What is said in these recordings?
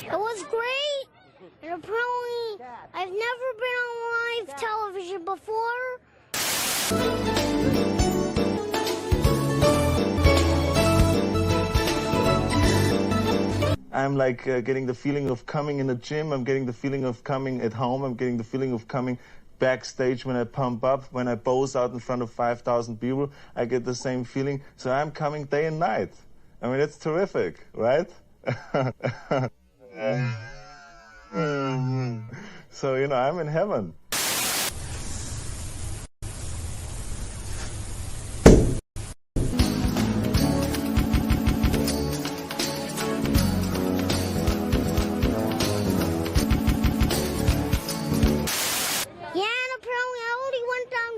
It was great. And apparently, I've never been on live television before. I'm like getting the feeling of coming in the gym. I'm getting the feeling of coming at home. I'm getting the feeling of coming backstage when I pump up, when I pose out in front of 5,000 people. I get the same feeling. So I'm coming day and night. I mean, it's terrific, right? So, you know, I'm in heaven.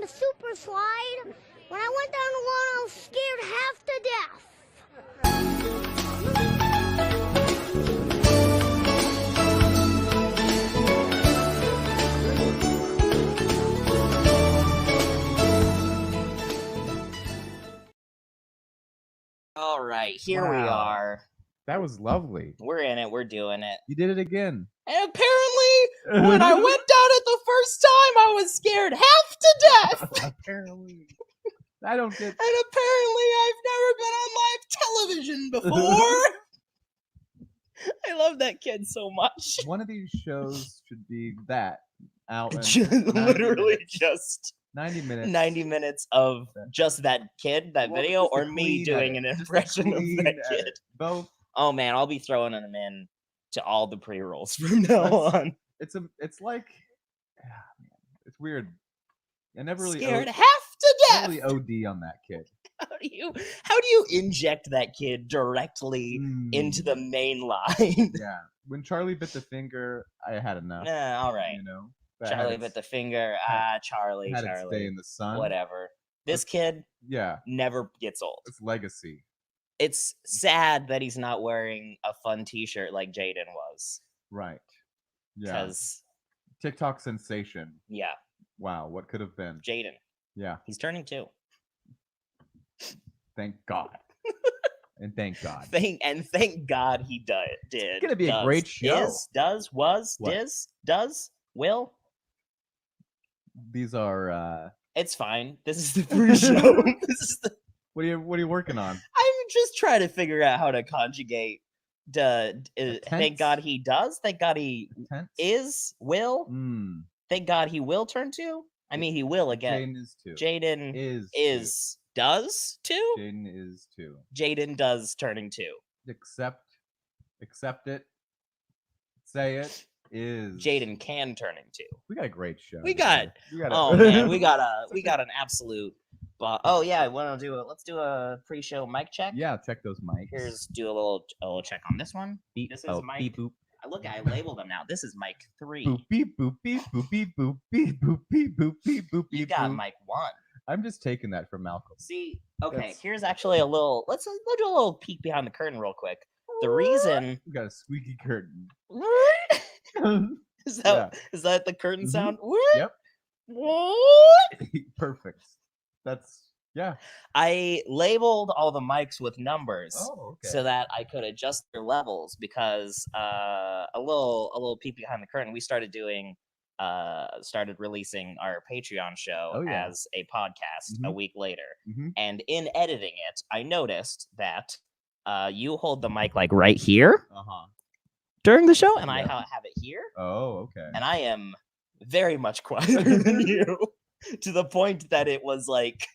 Super slide. When I went down the one, I was scared half to death. All right, here we are. That was lovely. We're in it. We're doing it. You did it again. And apparently, when I went down it the first time, I was scared half to death. Apparently. I don't get... And apparently, I've never been on live television before. I love that kid so much. One of these shows should be that. Out Literally just 90 minutes. 90 minutes of just that kid, that video, or me doing an impression of that kid. Both. Oh man, I'll be throwing them in to all the pre-rolls from now on. It's like, man, it's weird. I never really scared half to death. Really OD on that kid. How do you inject that kid directly into the main line? Yeah, when Charlie bit the finger, I had enough. Yeah, all right. You know, Charlie bit the finger. Charlie. Stay in the sun. Whatever. This kid, yeah, never gets old. It's legacy. It's sad that he's not wearing a fun T-shirt like Jaden was. Right. Yeah. Because TikTok sensation. Yeah. Wow, what could have been? Jaden. Yeah. He's turning 2. Thank God. And thank God. Thank God he did. It's gonna be a great show. Will. These are. It's fine. This is the pre-show. This is the. What are you working on? I'm just trying to figure out how to conjugate. Thank God he does. Thank God he is. Will. Thank God he will turn 2. I mean, he will again. Jaden is 2. Jaden is does 2. Jaden is 2. Jaden does turning 2. Accept it. Say it. Is Jaden can turning 2. We got a great show. Oh man, we got an absolute. Oh yeah, let's do a pre-show mic check. Yeah, check those mics. Here's do a little check on this one. Beep. This is mic. Beep boop. Look, I labeled them now. This is mic 3. Boop beep boop beep boop beep boop beep boop beep boop beep boop. You got mic 1. I'm just taking that from Malcolm. See, okay, here's actually a little. Let's do a little peek behind the curtain real quick. The reason we got a squeaky curtain. Is that the curtain sound? Yep. Perfect. Yeah. I labeled all the mics with numbers okay. so that I could adjust their levels because a little peek behind the curtain. We started releasing our Patreon show as a podcast a week later, and in editing it, I noticed that you hold the mic like right here during the show, and I have it here. Oh, okay. And I am very much quieter than you, to the point that it was like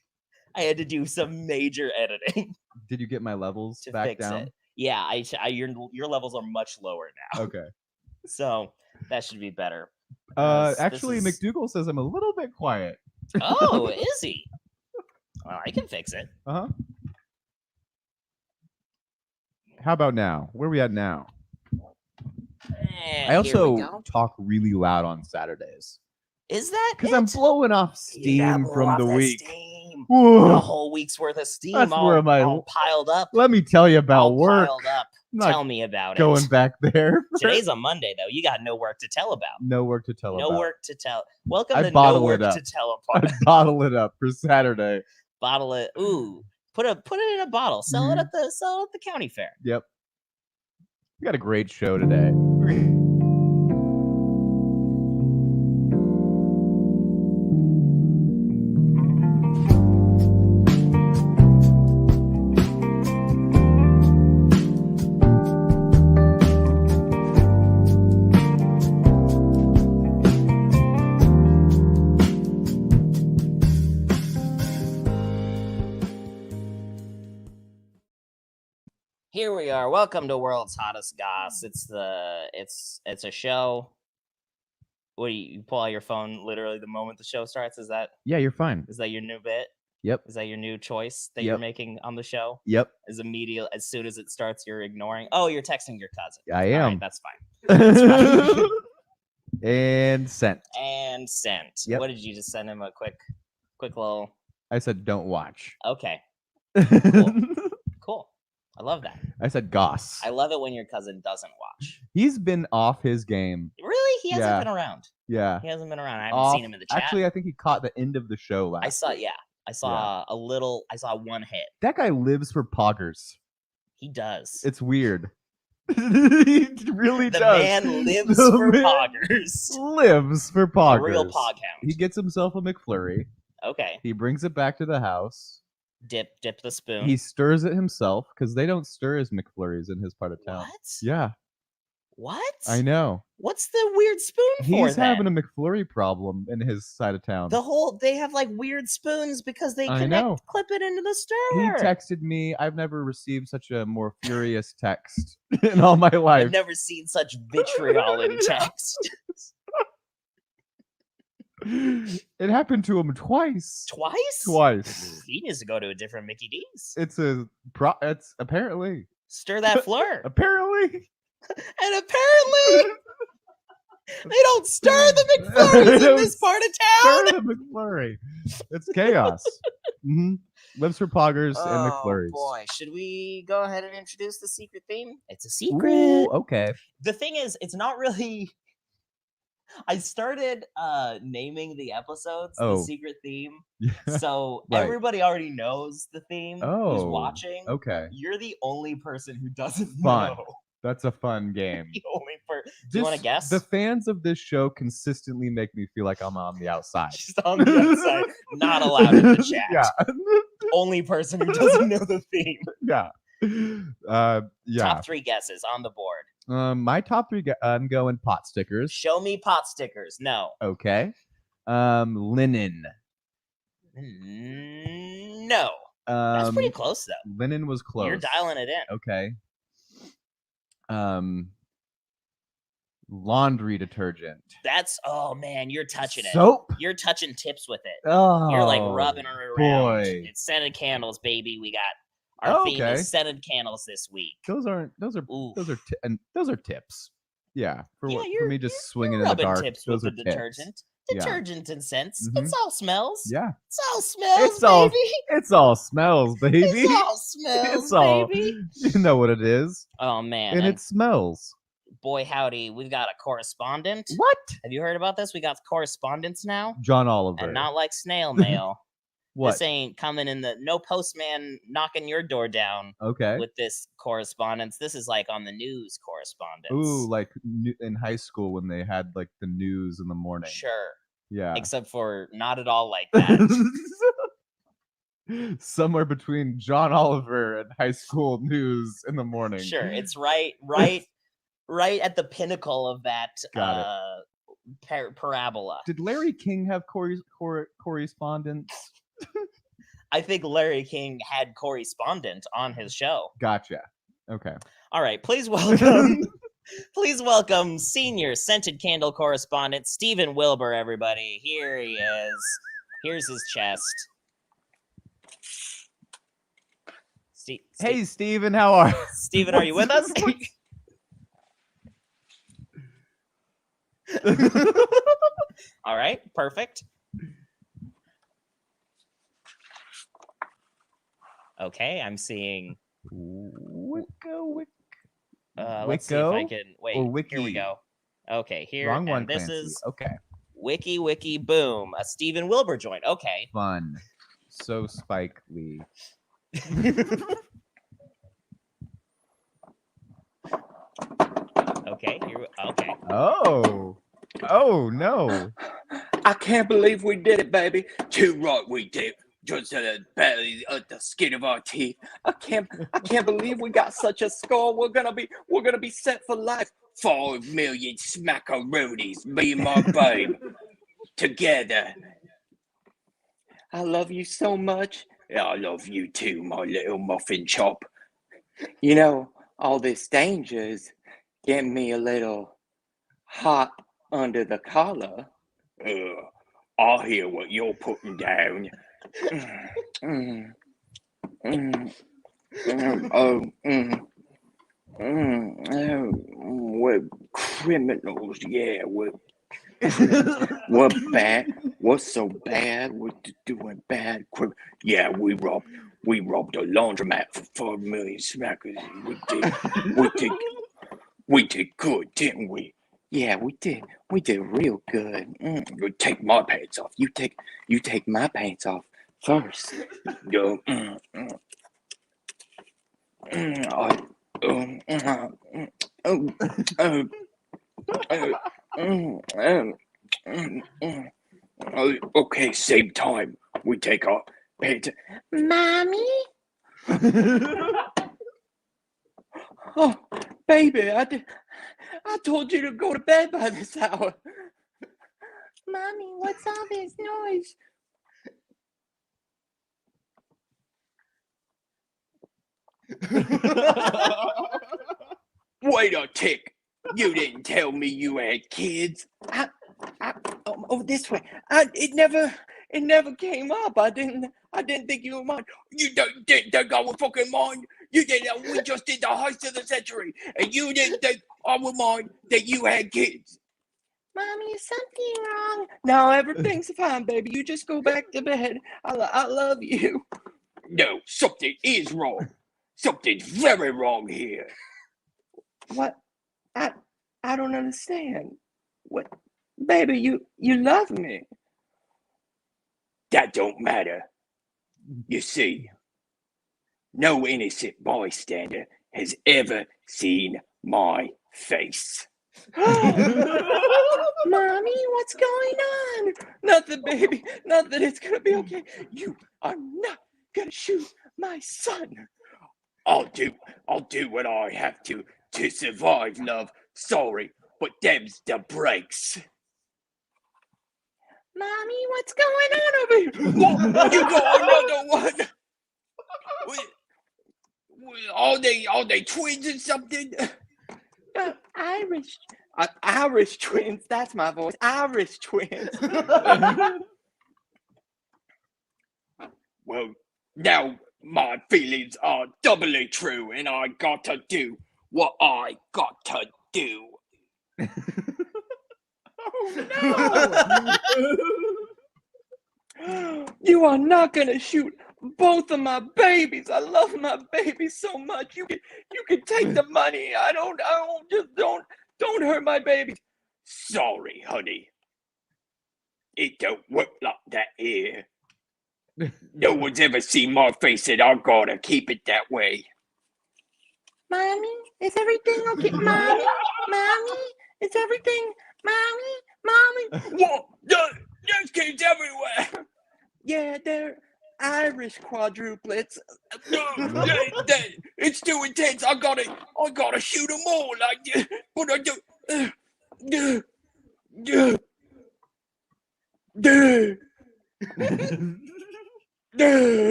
I had to do some major editing. Did you get my levels to back fix down? It. Yeah, your levels are much lower now. Okay. So that should be better. Actually, McDougal says I'm a little bit quiet. Oh, is he? Well, I can fix it. How about now? Where are we at now? I also talk really loud on Saturdays. Is that because I'm blowing off steam from the week? A whole week's worth of steam all piled up. Let me tell you about work. Piled up. Tell me about going back there. Today's a Monday, though. You got no work to tell about. No work to tell about. No work to tell. Welcome to No Work to Tell About. I bottle it up for Saturday. Bottle it. Ooh. Put it in a bottle. Sell it at the county fair. Yep. We got a great show today. Here we are. Welcome to World's Hottest Goss. It's a show. What do you pull out your phone literally the moment the show starts? Is that you're fine. Is that your new bit? Yep. Is that your new choice that you're making on the show? Yep. As soon as it starts, you're ignoring. Oh, you're texting your cousin. I am. All right, that's fine. That's fine. And sent. And sent. Yep. What did you just send him? A quick little. I said, don't watch. Okay. Cool. Cool. I love that. I said goss. I love it when your cousin doesn't watch. He's been off his game. Really? He hasn't been around. Yeah. He hasn't been around. I haven't seen him in the chat. Actually, I think he caught the end of the show last. I saw one hit. That guy lives for poggers. He does. It's weird. He really the does. Man lives for poggers. Lives for poggers. A real pog hound. He gets himself a McFlurry. Okay. He brings it back to the house. Dip the spoon. He stirs it himself because they don't stir his McFlurries in his part of town. What? Yeah. What? I know. What's the weird spoon for? He's having a McFlurry problem in his side of town. They have like weird spoons because they clip it into the stirrer. He texted me. I've never received such a more furious text in all my life. I've never seen such vitriol in text. It happened to him twice. Twice. He needs to go to a different Mickey D's. It's apparently. Stir that fleur. Apparently. And apparently they don't stir the McFlurries in this part of town. Stir the McFlurry. It's chaos. Lives for poggers and McFlurries. Oh boy, should we go ahead and introduce the secret theme? It's a secret. Ooh, okay. The thing is, it's not really. I started naming the episodes the secret theme, so everybody already knows the theme who's watching. Okay, you're the only person who doesn't know. Fun. That's a fun game. The only person. Do you want to guess? The fans of this show consistently make me feel like I'm on the outside. Just on the outside, not allowed in the chat. Yeah. Only person who doesn't know the theme. Yeah. Top 3 guesses on the board. My top 3. I'm going pot stickers. Show me pot stickers. No. Okay. Linen. No. That's pretty close though. Linen was close. You're dialing it in. Okay. Laundry detergent. Oh man, you're touching it. Soap. You're touching tips with it. Oh, you're like rubbing her around. Boy. It's scented candles, baby. We got our theme is scented candles this week. Those are tips. Yeah, for me just swinging in the rubbing dark. Tips those with are the tips. detergent. Detergent and scents. It's all smells. Yeah. It's all smells, baby. It's all smells, baby. It's all smells, baby. You know what it is. Oh man. And it smells. Boy howdy, we've got a correspondent. What? Have you heard about this? We got correspondents now. John Oliver. And not like snail mail. What? This ain't coming in no postman knocking your door down. Okay. With this correspondence. This is like on the news correspondence. Ooh, like in high school when they had like the news in the morning. Sure. Yeah. Except for not at all like that. Somewhere between John Oliver and high school news in the morning. Sure. It's right at the pinnacle of that parabola. Did Larry King have correspondence? I think Larry King had correspondent on his show. Gotcha. Okay. All right. Please welcome senior scented candle correspondent Stephen Wilber, everybody. Here he is. Here's his chest. Hey, Stephen, how are you? Stephen, are you with us? All right. Perfect. Okay, I'm seeing Wicco. Let's see if I can wait. Or Wiki. Here we go. Okay, here. Wrong one. This Clancy. is okay. Wiki boom. A Stephen Wilber joint. Okay. Fun. So Spike Lee. Okay, okay. Oh no. I can't believe we did it, baby. Too right we did. Just the skin of our teeth. I can't believe we got such a score. We're gonna be set for life. 5 million smackaroonies, me and my babe, together. I love you so much. I love you too, my little muffin chop. You know, all this danger is getting me a little hot under the collar. I hear what you're putting down. We're criminals, yeah. We're bad. We're so bad. We're doing bad. Yeah, we robbed a laundromat for 5 million smackers. We did good, didn't we? Yeah, we did. We did real good. You take my pants off. You take my pants off first. Yo. Okay, same time. We take our pants. Mommy? Oh, baby, I told you to go to bed by this hour. Mommy, what's all this noise? Wait a tick. You didn't tell me you had kids. This way. It never came up. I didn't think you were mine. You didn't think I was fucking mine. You didn't. We just did the heist of the century, and you didn't think I was mine. That you had kids. Mommy, is something wrong? No, everything's fine, baby. You just go back to bed. I love you. No, something is wrong. Something's very wrong here. What? I don't understand. What? Baby, you love me. That don't matter. You see, no innocent bystander has ever seen my face. Mommy, what's going on? Nothing, baby. Nothing. It's gonna be okay. You are not gonna shoot my son. I'll do what I have to survive, love. Sorry, but them's the breaks. Mommy, what's going on over here? What? You got another one? Are they twins or something? Irish twins. That's my voice. Irish twins. Well, now my feelings are doubly true, and I got to do what I got to do. Oh no! You are not gonna shoot both of my babies. I love my babies so much. You can take the money. Don't hurt my babies. Sorry, honey. It don't work like that here. No one's ever seen my face, and I gotta keep it that way. Mommy, is everything okay? Mommy, is everything? Mommy. What? There's kids everywhere. Yeah, they're Irish quadruplets. It's too intense. I gotta shoot them all. But I do.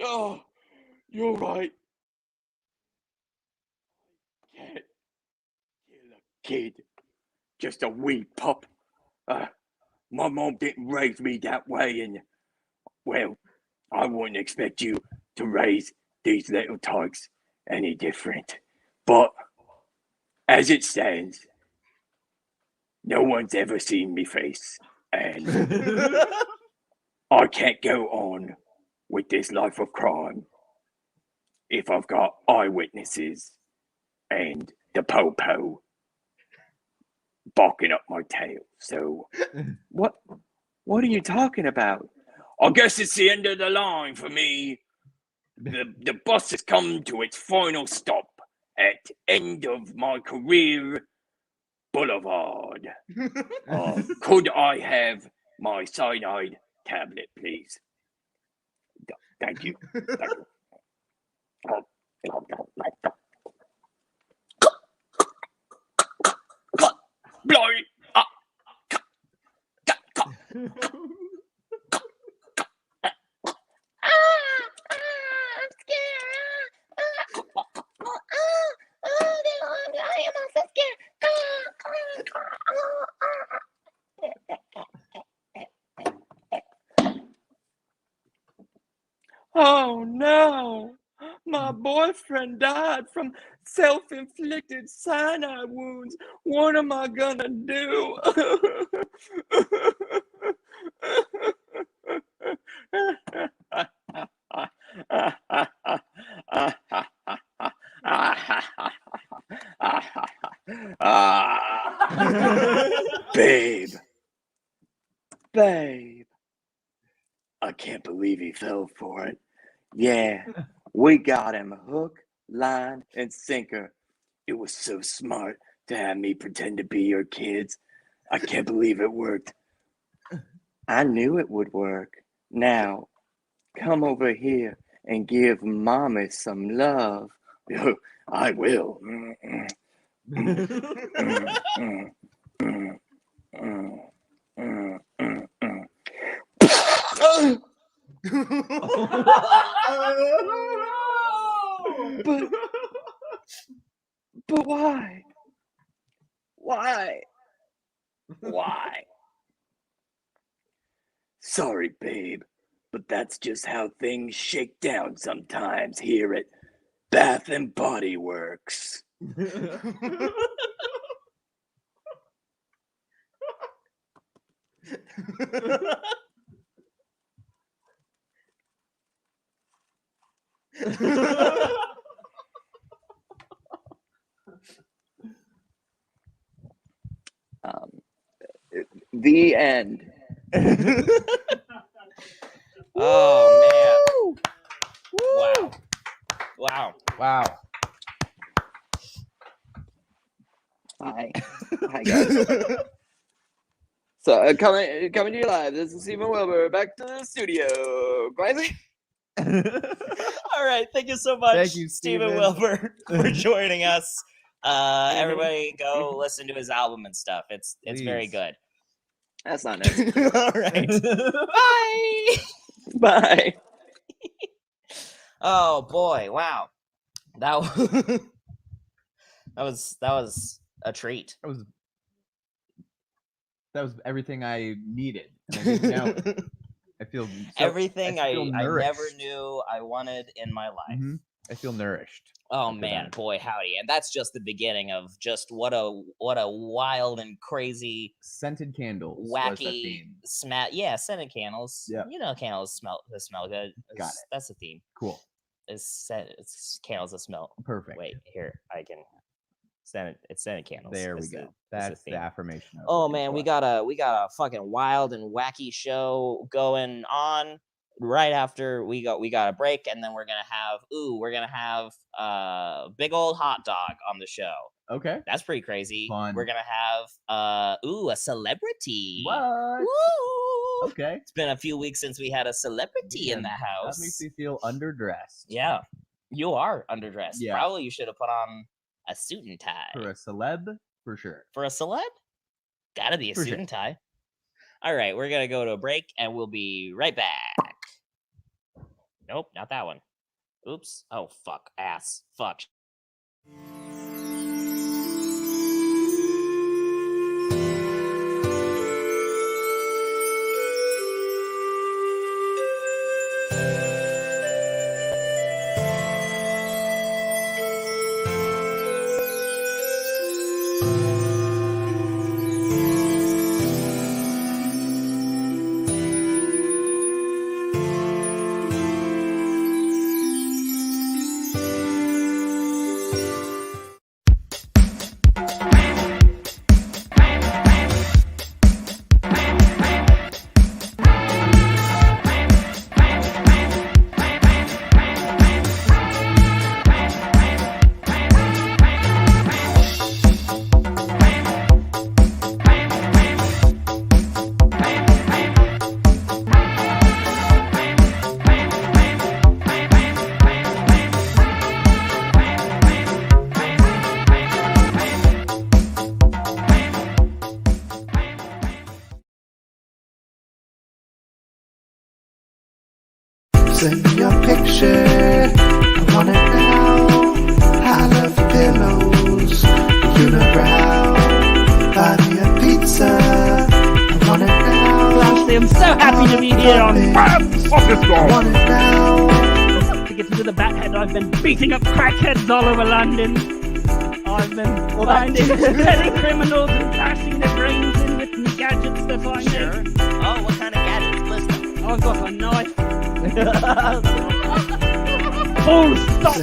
Oh, you're right. Can't kill a kid. Just a wee pup. My mom didn't raise me that way, and well, I wouldn't expect you to raise these little tykes any different. But as it stands, no one's ever seen me face, and I can't go on with this life of crime if I've got eyewitnesses and the po-po barking up my tail. So what are you talking about? I guess it's the end of the line for me. The bus has come to its final stop at end of my career boulevard. Could I have my cyanide tablet, please? Thank you. Thank you. Bloody. I'm scared. I am also scared. Oh no! My boyfriend died from self-inflicted cyanide wounds. What am I gonna do? Babe. I can't believe he fell for it. Yeah, we got him hook, line, and sinker. It was so smart to have me pretend to be your kids. I can't believe it worked. I knew it would work. Now, come over here and give Mommy some love. I will. But why? Why? Sorry, babe, but that's just how things shake down sometimes here at Bath and Body Works. The end. Oh man! Wow! Hi guys. So coming to you live. This is Stephen Wilber. Back to the studio. Clancy. All right, thank you so much, Thank you, Stephen Wilber, for joining us. Everybody, go listen to his album and stuff. It's very good. That's not nice. All right, bye. Bye. Oh boy! Wow, that was a treat. That was everything I needed. And I didn't know. I feel everything I nourished. never knew I wanted in my life. Mm-hmm. I feel nourished. Oh man, boy howdy. And that's just the beginning of just what a wild and crazy scented candles. Wacky scented candles. Yeah. You know candles smell good. Got it. That's the theme. Cool. It's candles that smell. Perfect. Wait, here, I can scented candles. There we go. That's the affirmation. Oh man, we got a fucking wild and wacky show going on. Right after we got a break, and then we're gonna have big old hot dog on the show. Okay, that's pretty crazy. Fun. We're gonna have a celebrity. What? Woo! Okay, it's been a few weeks since we had a celebrity in the house. That makes me feel underdressed. Yeah, you are underdressed. Yeah. Probably you should have put on a suit and tie for a celeb, for sure. For a celeb, gotta be a suit and tie. All right, we're gonna go to a break, and we'll be right back. Nope, not that one. Oops. Oh, fuck. Ass. Fuck. Send me your picture, I want it now. I love your pillows, unibrow. Buy me a pizza, I want it now. Clancy, I'm so happy to be here on I want it now. to get into the Bathead. I've been beating up crackheads all over London. I've been finding petty criminals and bashing their brains in with new gadgets to find it. Oh, what kind of gadgets? List them. I've got a knife. Full stop.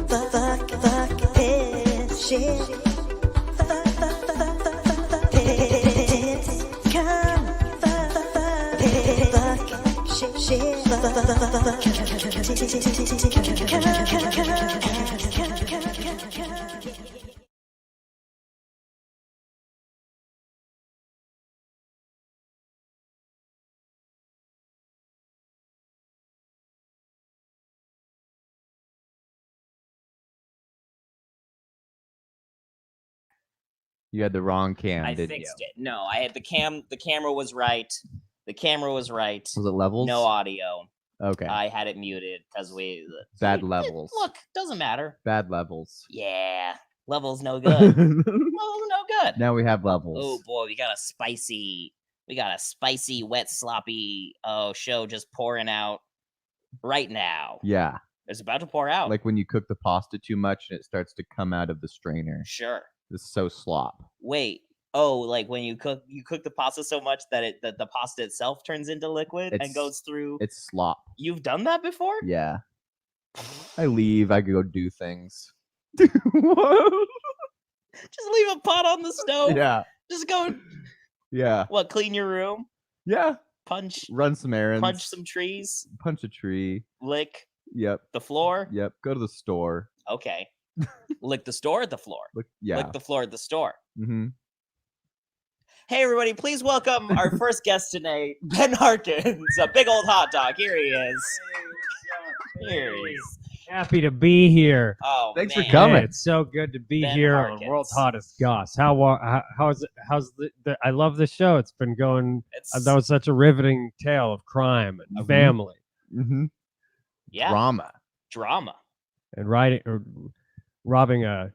Fuck this shit. You had the wrong cam, I didn't fixed you? it. No, I had the camera was right. The camera was right. Was it levels? No audio. Okay. I had it muted because Bad levels. Look, doesn't matter. Bad levels. Yeah, levels no good. Levels no good. Now we have levels. Oh boy, we got a spicy, wet, sloppy show just pouring out right now. Yeah. It's about to pour out. Like when you cook the pasta too much and it starts to come out of the strainer. Sure. It's so slop. Wait. Oh, like when you cook the pasta so much that the pasta itself turns into liquid and goes through. It's slop. You've done that before? Yeah. I leave. I go do things. Just leave a pot on the stove. Yeah. Just go. Yeah. What? Clean your room. Yeah. Punch. Run some errands. Punch some trees. Punch a tree. Lick. Yep. The floor. Yep. Go to the store. Okay. Lick the store at the floor. Yeah. Lick the floor at the store. Mm-hmm. Hey, everybody, please welcome our first guest today, Ben Harkins, a big old hot dog. Here he is. Here he is. Happy to be here. Oh, Thanks man. for coming. Yeah, it's so good to be Ben here Harkins. on World's Hottest Goss. How's the I love the show. It's been going. That was such a riveting tale of crime and family. Mm-hmm. Yeah. Drama. And robbing a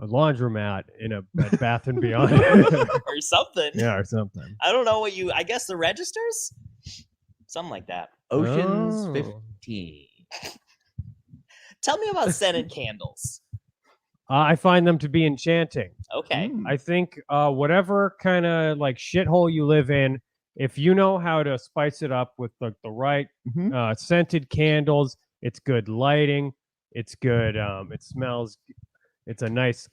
laundromat in a Bed Bath and Beyond. Or something. Yeah, or something. I don't know I guess the registers? Something like that. Ocean's Oh. 15. Tell me about scented candles. I find them to be enchanting. Okay. I think whatever kind of like shithole you live in, if you know how to spice it up with the right scented candles, it's good lighting. It's good. It smells. It's a nice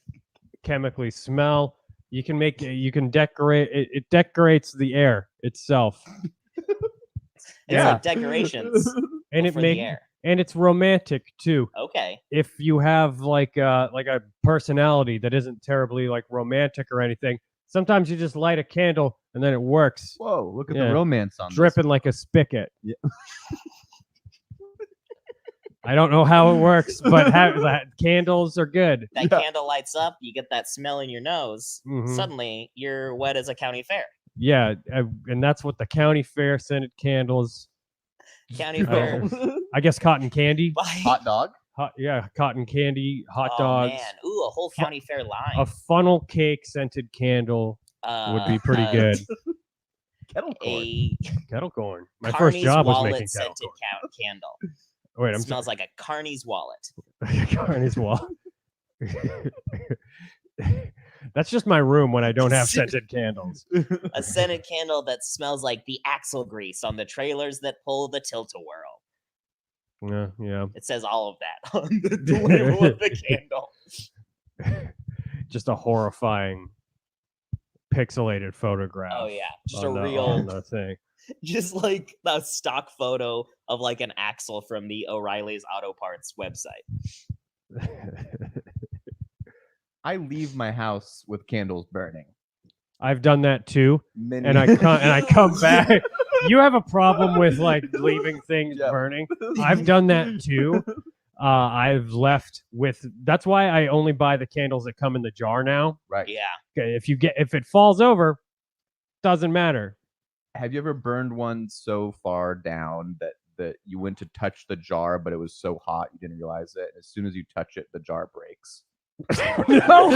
chemically smell. You can decorate. It decorates the air itself. It's like decorations. And for the air. And it's romantic too. Okay. If you have like a personality that isn't terribly like romantic or anything, sometimes you just light a candle and then it works. Whoa, look at the romance on dripping this. like a spigot. Yeah. I don't know how it works, but candles are good. That candle lights up, you get that smell in your nose. Mhm. Suddenly, you're wet as a county fair. Yeah, and that's what the county fair scented candles. County fair. I guess cotton candy. Hot dog. Cotton candy, hot Oh, dogs. man. Ooh, a whole county fair line. A funnel cake scented candle would be pretty good. Kettle corn. Kettle corn. My Carney's first job was wallet making kettle scented candle. Wait, It smells like a Carney's wallet. Carney's wallet. That's just my room when I don't have scented candles. A scented candle that smells like the axle grease on the trailers that pull the tilt-a-whirl. Yeah. It says all of that on the label of the candle. Just a horrifying pixelated photograph. Oh yeah, just on a the- real on the thing. Just like a stock photo of like an axle from the O'Reilly's Auto Parts website. I leave my house with candles burning. I've done that too, Many- and I come back. You have a problem with like leaving things burning. I've done that too. I've left with. That's why I only buy the candles that come in the jar now. Right. Yeah. Okay, if it falls over, doesn't matter. Have you ever burned one so far down that you went to touch the jar, but it was so hot you didn't realize it? As soon as you touch it, the jar breaks. No.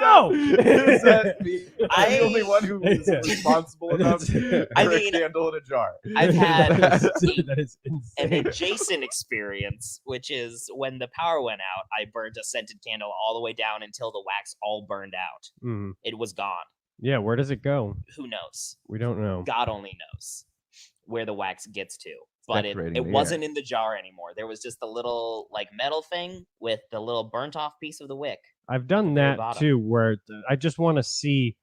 No. Does that mean I'm the I- only one who is responsible enough for I a mean, candle in a jar? I've had that is an insane. adjacent experience, which is when the power went out, I burned a scented candle all the way down until the wax all burned out. Mhm. It was gone. Yeah, where does it go? Who knows? We don't know. God only knows where the wax gets to. But it Decorating the wasn't in the jar anymore. There was just a little like metal thing with the little burnt off piece of the wick. I've done very that bottom. too, where I just want to see,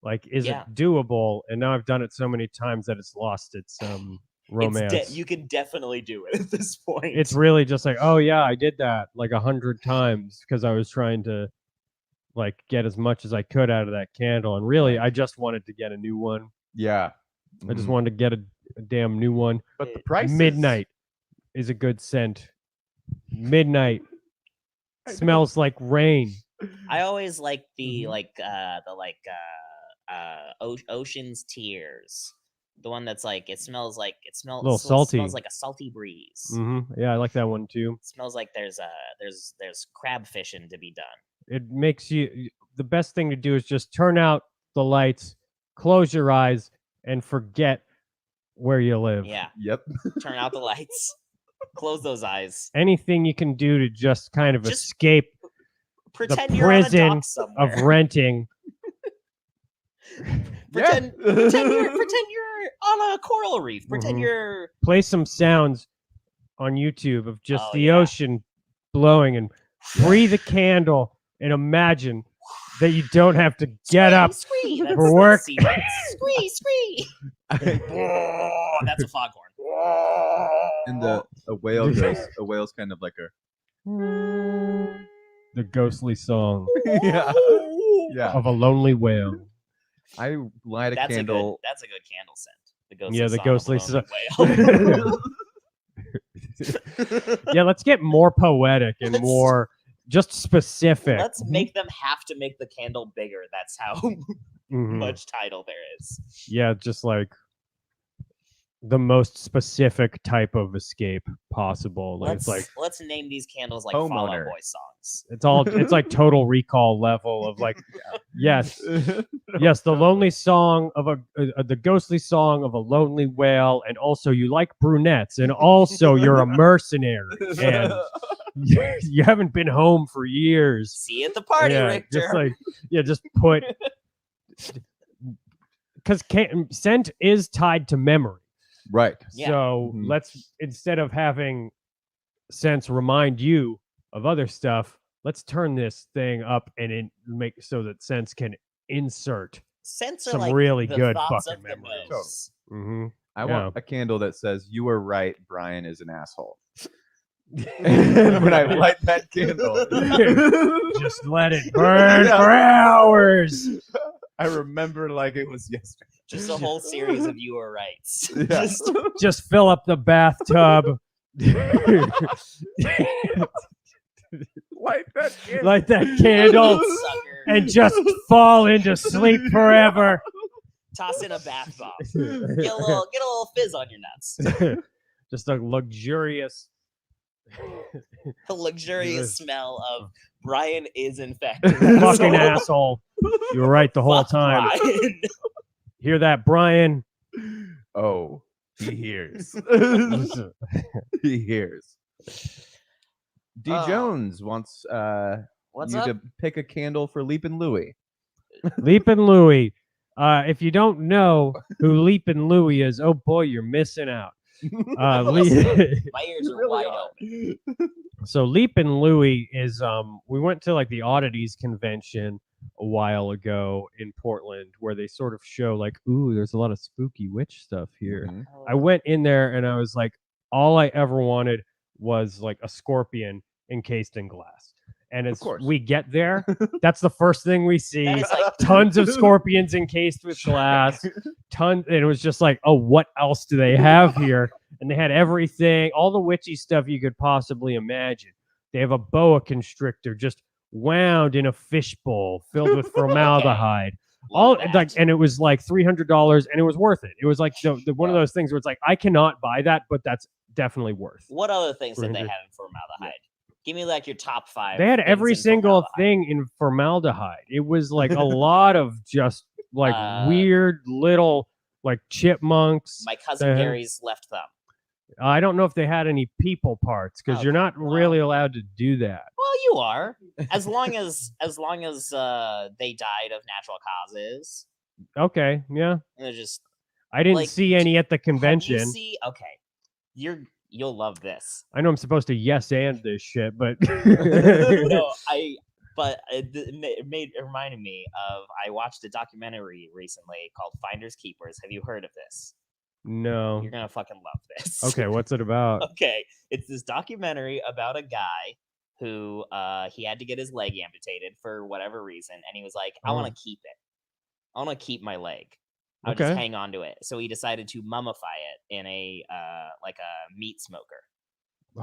like, is Yeah. it doable? And now I've done it so many times that it's lost its romance. You can definitely do it at this point. It's really just like, oh yeah, I did that like 100 times because I was trying to like get as much as I could out of that candle, and really, I just wanted to get a new one. Yeah. I just wanted to get a damn new one. But the price Midnight is a good scent. Midnight smells like rain. I always like the Ocean's Tears. The one that's like it smells Little salty. Smells like a salty breeze. Yeah, I like that one too. It smells like there's crab fishing to be done. It makes you. The best thing to do is just turn out the lights, close your eyes, and forget where you live. Yeah. Yep. Turn out the lights. Close those eyes. Anything you can do to just kind of escape Pretend the you're on a prison dock somewhere. of renting. pretend you're on a coral reef. Pretend you're Play some sounds on YouTube of just Oh, the yeah. ocean blowing and breathe a candle and imagine that you don't have to get up Squee. That's for work. Squee, squee. Oh, that's a foghorn. And the whale goes. A whale's kind of like a The ghostly song yeah. of a lonely whale. I light a That's candle. a good candle scent. The ghostly Yeah, the song ghostly of a lonely whale. Yeah, let's get more poetic and more just specific. Let's make them have to make the candle bigger. That's how much title there is. Yeah, just like the most specific type of escape possible. Like, it's like Let's name these candles like Homeowner. Fall Out Boy songs. it's like Total Recall level of like yes, the lonely song of the ghostly song of a lonely whale, and also you like brunettes, and also you're a mercenary, and you haven't been home for years. See you at the party, Richter. Just put because scent is tied to memory. Right. Yeah. So let's, instead of having scents remind you of other stuff, let's turn this thing up and make so that scents can insert Scents are some like really the good thoughts fucking of the memories. nose. I want a candle that says, "You were right, Brian is an asshole." And when I light that candle, just let it burn for hours. I remember like it was yesterday. Just a whole series of you were rights. Yeah. Just fill up the bathtub. Light that candle and just fall into sleep forever. Toss in a bath bomb. Get a little fizz on your nuts. Just a luxurious The luxurious smell of Brian is infected. fucking asshole. You were right the whole Fuck time. Brian. Hear that, Brian? Oh, he hears. He hears. D. Jones wants What's you up? to pick a candle for Leapin' Louie. Leapin' Louie. If you don't know who Leapin' Louie is, oh boy, you're missing out. My ears are wide open. So Leapin' Louie is we went to like the Oddities convention a while ago in Portland where they sort of show like, ooh, there's a lot of spooky witch stuff here. I went in there and I was like, all I ever wanted was like a scorpion encased in glass. And as we get there, that's the first thing we see. Like Tons of scorpions encased with glass. And it was just like, oh, what else do they have here? And they had everything, all the witchy stuff you could possibly imagine. They have a boa constrictor just wound in a fishbowl filled with formaldehyde. and it was like $300, and it was worth it. It was like one of those things where it's like I cannot buy that, but that's definitely worth. What other things did they have in formaldehyde? Give me like your top 5. They had every single thing in formaldehyde. It was like a lot of just like weird little like chipmunks. My cousin Gary's left thumb. I don't know if they had any people parts because you're not really allowed to do that. Well, you are, as long as they died of natural causes. Okay, yeah. They're just. I didn't see any at the convention. Okay, you'll love this. I know I'm supposed to yes and this shit, but no, it reminded me of I watched a documentary recently called Finders Keepers. Have you heard of this? No. You're gonna fucking love this. Okay, what's it about? Okay, it's this documentary about a guy who he had to get his leg amputated for whatever reason, and he was like, I want to keep it. I want to keep my leg. I'll just hang on to it. So he decided to mummify it in a like a meat smoker.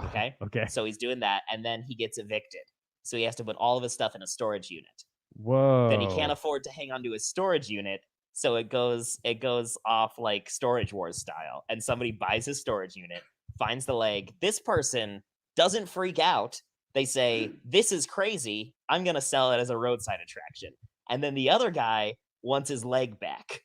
Okay. Okay. So he's doing that, and then he gets evicted. So he has to put all of his stuff in a storage unit. Whoa. Then he can't afford to hang on to his storage unit, so it goes off like Storage Wars style. And somebody buys his storage unit, finds the leg. This person doesn't freak out. They say, "This is crazy. I'm gonna sell it as a roadside attraction." And then the other guy wants his leg back.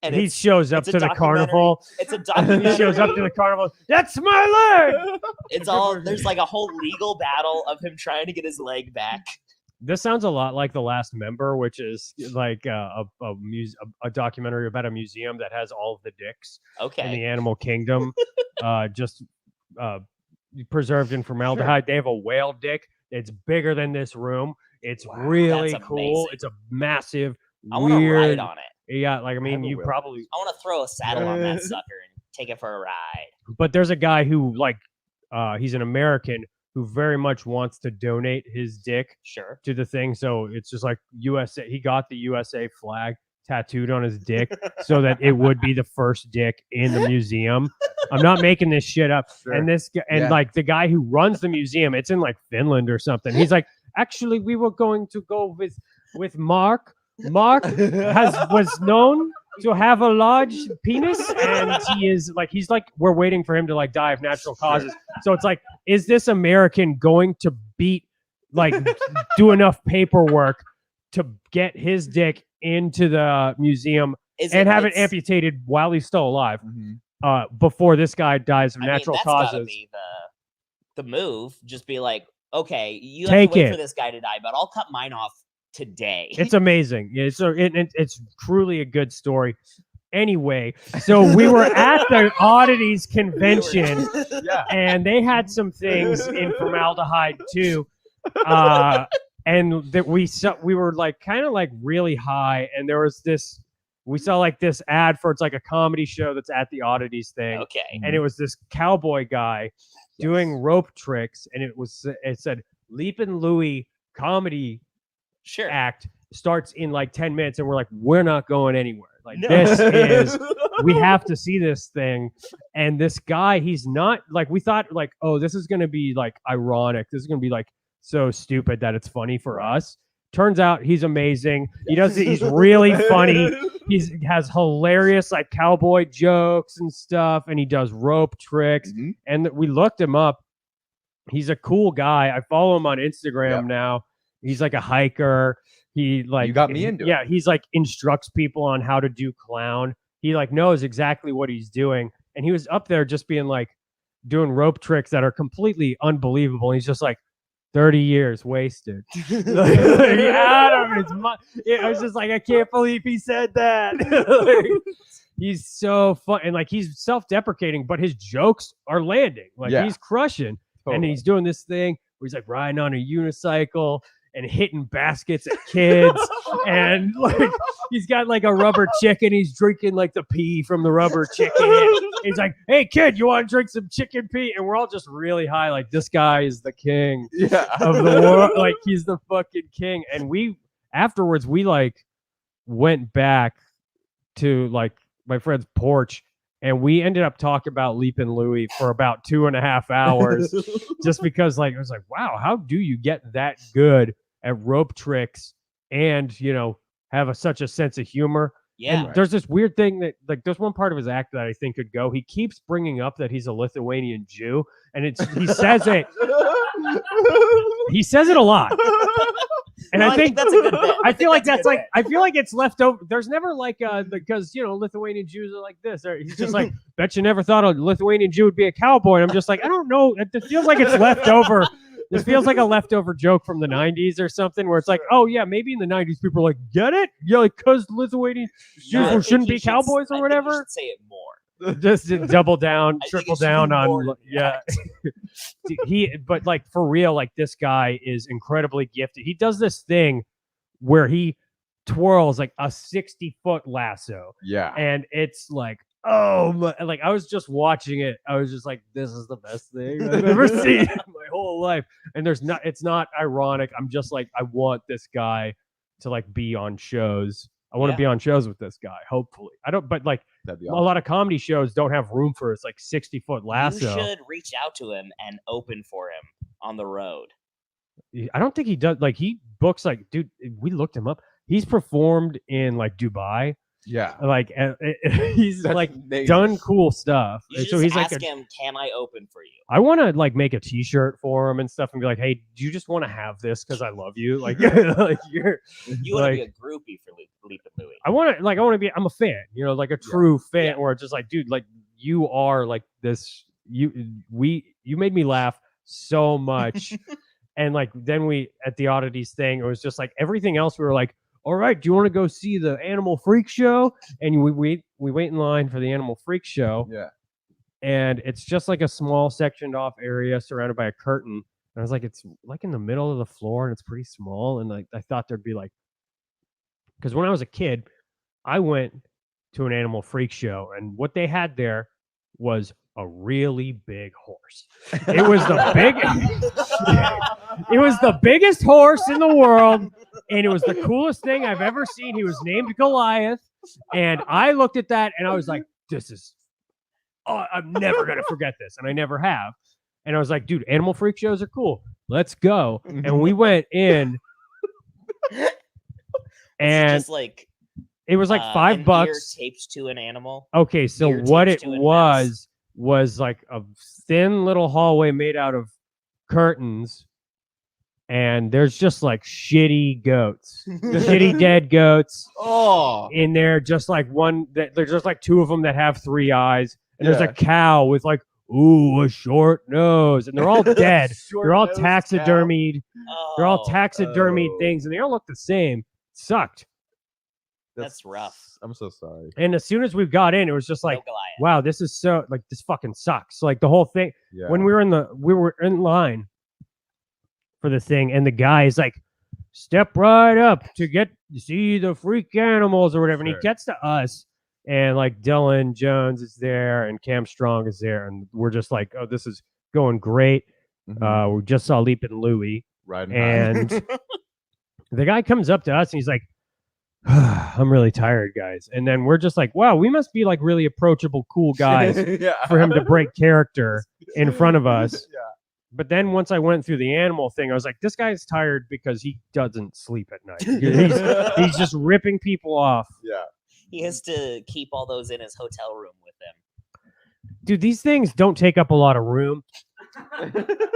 And he shows up to the carnival. It's a documentary. He shows up to the carnival. That's my leg. It's all there's like a whole legal battle of him trying to get his leg back. This sounds a lot like The Last Member, which is like a documentary about a museum that has all of the dicks in the animal kingdom, just preserved in formaldehyde. They have a whale dick. It's bigger than this room. It's really cool. It's a massive, I want to ride on it. Yeah, like I mean, you probably. I want to throw a saddle on that sucker and take it for a ride. But there's a guy who, like, he's an American who very much wants to donate his dick to the thing. So it's just like USA. He got the USA flag tattooed on his dick so that it would be the first dick in the museum. I'm not making this shit up. And this like the guy who runs the museum, it's in like Finland or something. He's like, actually, we were going to go with Mark. Mark was known to have a large penis, and he's like we're waiting for him to like die of natural causes. So it's like, is this American going to do enough paperwork to get his dick into the museum and have it amputated while he's still alive before this guy dies of natural causes? Gotta be the move. Just be like, okay, you have to wait for this guy to die, but I'll cut mine off today. It's amazing. It's truly a good story. Anyway, so we were at the Oddities convention, and they had some things in formaldehyde too. And that we were like kind of like really high, and there was this. We saw like this ad for it's like a comedy show that's at the Oddities thing. Okay. And it was this cowboy guy doing rope tricks, and it said Leapin' Louie comedy act starts in like 10 minutes, and we're like, we're not going anywhere. Like this is we have to see this thing. And this guy, he's not like, we thought like, oh, this is gonna be like ironic. This is gonna be like so stupid that it's funny for us. Turns out he's amazing. He's really funny. He has hilarious like cowboy jokes and stuff, and he does rope tricks. And we looked him up. He's a cool guy. I follow him on Instagram now. He's like a hiker. He like you got me into it. Yeah, he's like instructs people on how to do clown. He like knows exactly what he's doing. And he was up there just being like doing rope tricks that are completely unbelievable. And he's just like 30 years wasted. Out of his mind. I was just like, I can't believe he said that. He's so fun, and like he's self-deprecating, but his jokes are landing. Like he's crushing. Totally. And he's doing this thing where he's like riding on a unicycle and hitting baskets at kids. And like he's got like a rubber chicken. He's drinking like the pee from the rubber chicken. He's like, hey kid, you want to drink some chicken pee? And we're all just really high. Like, this guy is the king of the world. Like, he's the fucking king. And we afterwards we like went back to like my friend's porch, and we ended up talking about Leapin' Louie for about 2.5 hours, just because like it was like, wow, how do you get that good at rope tricks and have such a sense of humor. Yeah. And there's this weird thing that, like, there's one part of his act that I think could go. He keeps bringing up that he's a Lithuanian Jew, and he says it. He says it a lot. And No, I think that's a good bit. I feel like that's a that's good like bit. I feel like it's left over. There's never like because Lithuanian Jews are like this. He's just like, bet you never thought a Lithuanian Jew would be a cowboy. And I'm just like, I don't know. It feels like it's left over. This feels like a leftover joke from the 90s or something, where it's like, oh yeah, maybe in the 90s people are like, get it? Yeah, like because Lithuanian Jews shouldn't be cowboys or whatever. You should say it more. Just to double down, triple down on yeah. But like for real, like this guy is incredibly gifted. He does this thing where he twirls like a 60-foot lasso. Yeah. And it's like, oh my, like I was just watching it. I was just like, this is the best thing I've ever seen in my whole life. And it's not ironic. I'm just like, I want this guy to like be on shows. I want to be on shows with this guy, hopefully. But like That'd be a lot of comedy shows don't have room for his like 60-foot lasso. You should reach out to him and open for him on the road. I don't think he does. Like he books like, dude, we looked him up. He's performed in like Dubai. Yeah. Like he's That's like amazing. done cool stuff. You And should so just he's ask like him, can I open for you? I want to like make a T-shirt for him and stuff and be like, hey, do you just want to have this because I love you? Like, like you're You want to like, be a groupie for Leap and Louie. I want to be. I'm a fan. Like a true fan. Where it's just like, dude, like you are like this. You made me laugh so much. And like then we at the oddities thing, it was just like everything else. We were like, all right, do you want to go see the Animal Freak show? And we wait in line for the Animal Freak show. Yeah. And it's just like a small sectioned off area surrounded by a curtain. And I was like, it's like in the middle of the floor and it's pretty small. And like I thought there'd be like, because when I was a kid, I went to an Animal Freak show, and what they had there was a really big horse. It was the big. It was the biggest horse in the world, and it was the coolest thing I've ever seen. He was named Goliath, and I looked at that and I was like, "This is. Oh, I'm never gonna forget this," and I never have. And I was like, "Dude, Animal Freak shows are cool. Let's go." And we went in. And just like it was like $5 ear taped to an animal. Okay, so what it was like a thin little hallway made out of curtains, and there's just like shitty goats, shitty dead goats. Oh, in there, just like one that there's just like two of them that have 3 eyes, and there's a cow with like a short nose, and they're all dead. They're all taxidermied. They're all taxidermied things, and they all look the same. Sucked. That's rough. I'm so sorry. And as soon as we got in, it was just like, wow, this is so like this fucking sucks. Like the whole thing. Yeah. When we were in line for the thing, and the guy is like, step right up to see the freak animals or whatever. And he gets to us, and like Dylan Jones is there and Cam Strong is there, and we're just like, oh, this is going great. We just saw Leap and Louie. Right. And the guy comes up to us and he's like, I'm really tired, guys. And then we're just like, wow, we must be like really approachable, cool guys for him to break character in front of us. Yeah. But then once I went through the animal thing, I was like, this guy's tired because he doesn't sleep at night. He's just ripping people off. Yeah. He has to keep all those in his hotel room with him. Dude, these things don't take up a lot of room.